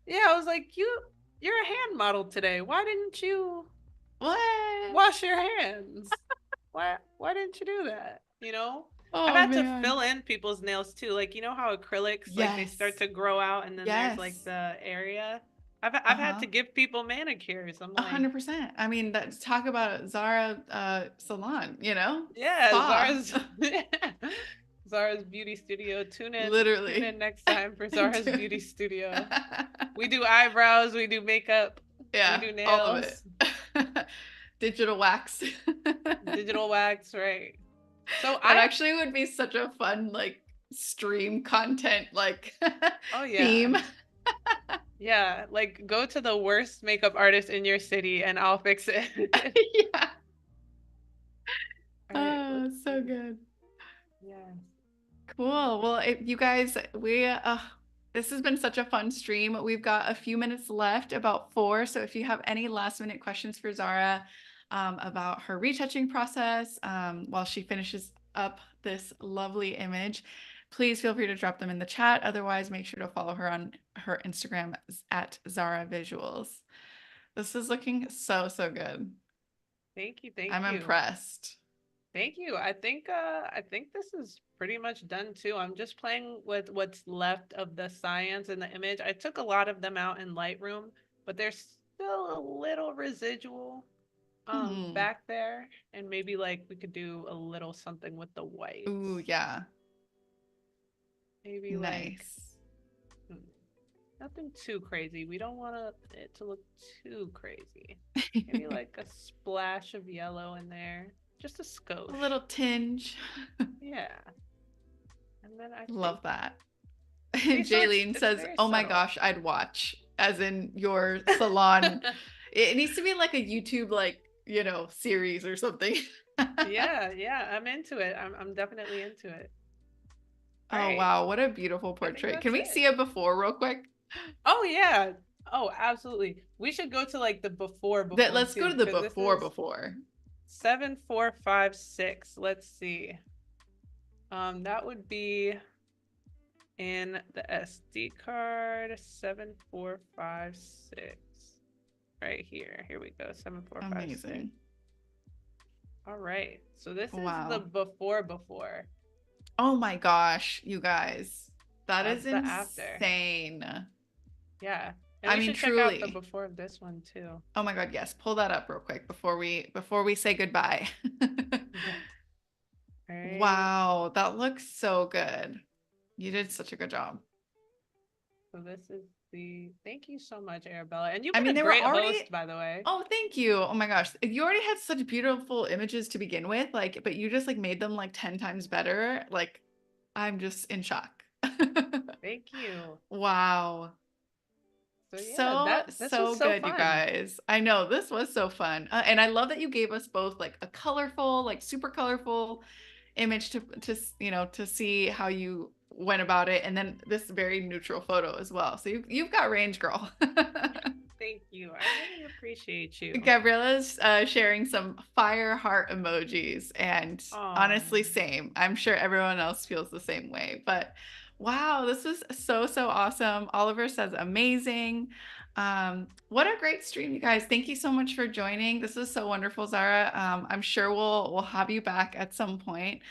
yeah, I was like, you're a hand model today. Why didn't you What? wash your hands? Why didn't you do that? You know? I've Oh had to man. fill in people's nails too. Like, you know how acrylics like they start Yes. to grow out and then there's like Yes. the area. I've had Uh-huh. to give people manicures. I'm like, 100%. I mean, that's talk about Zara salon, you know? yeah, Spa. Zara's Beauty Studio. Tune Literally. in next time for Zara's Beauty Studio. We do eyebrows, we do makeup, we Yeah, do all of it. nails, Digital wax. digital wax, right? So That I actually would be such a fun like stream content like oh yeah. theme. Yeah, like go to the worst makeup artist in your city and I'll fix it. Yeah. All right, let's Oh, so see. good. Yeah. Cool. Well, if you guys, this has been such a fun stream. We've got a few minutes left, about 4. So if you have any last minute questions for Zara about her retouching process while she finishes up this lovely image, please feel free to drop them in the chat. Otherwise, make sure to follow her on her Instagram at Zara Visuals. This is looking so, so good. Thank you, thank I'm you. impressed. Thank you. I think this is pretty much done too. I'm just playing with what's left of the science in the image. I took a lot of them out in Lightroom, but there's still a little residual Hmm. back there, and maybe like we could do a little something with the Ooh, whites. yeah. Maybe like Nice. hmm, nothing too crazy. We don't want it to look too crazy. Maybe like a splash of yellow in there, just a A skosh. little tinge. Yeah. And then I think, Love that. see, so Jaylene it's says, very "Oh my subtle. gosh, I'd watch." As in your salon. It needs to be like a YouTube like, series or something. Yeah, yeah, I'm into it. I'm definitely into it. All Oh right. wow, what a beautiful I think portrait. Can that's we it. see it before real quick? Oh yeah. Oh, absolutely. We should go to like the That before let's go too, to the because this is before. 7456. Let's see. That would be in the SD card 7456. Right here. Here we go. 7456. Amazing. All right. So this is the Wow. before. Oh my gosh, you guys. That is That's the after. insane. Yeah. And I we mean, should check out the truly. before of this one too. Oh my God, yes. Pull that up real quick before we say goodbye. Yeah. All right. Wow, that looks so good. You did such a good job. So this is the thank you so much, Arabella. And you've I mean, been a they were great already host, by the way. Oh, thank you. Oh my gosh. You already had such beautiful images to begin with, like, but you just like made them like 10 times better. Like, I'm just in shock. Thank you. Wow. So yeah, So, that this was so so good, you fun. guys. I know this was so fun. And I love that you gave us both like a colorful, like super colorful image to see how you went about it, and then this very neutral photo as well. So you've got range, girl. Thank you. I really appreciate you. Gabriella's sharing some fire heart emojis, and Oh, honestly, same. I'm sure everyone else feels the same way. But wow, this was so, so awesome. Oliver says amazing. What a great stream, you guys. Thank you so much for joining. This is so wonderful, Zara. I'm sure we'll have you back at some point.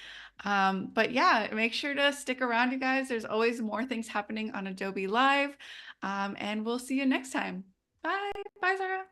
But yeah, make sure to stick around, you guys. There's always more things happening on Adobe Live. And we'll see you next time. Bye. Bye, Zara.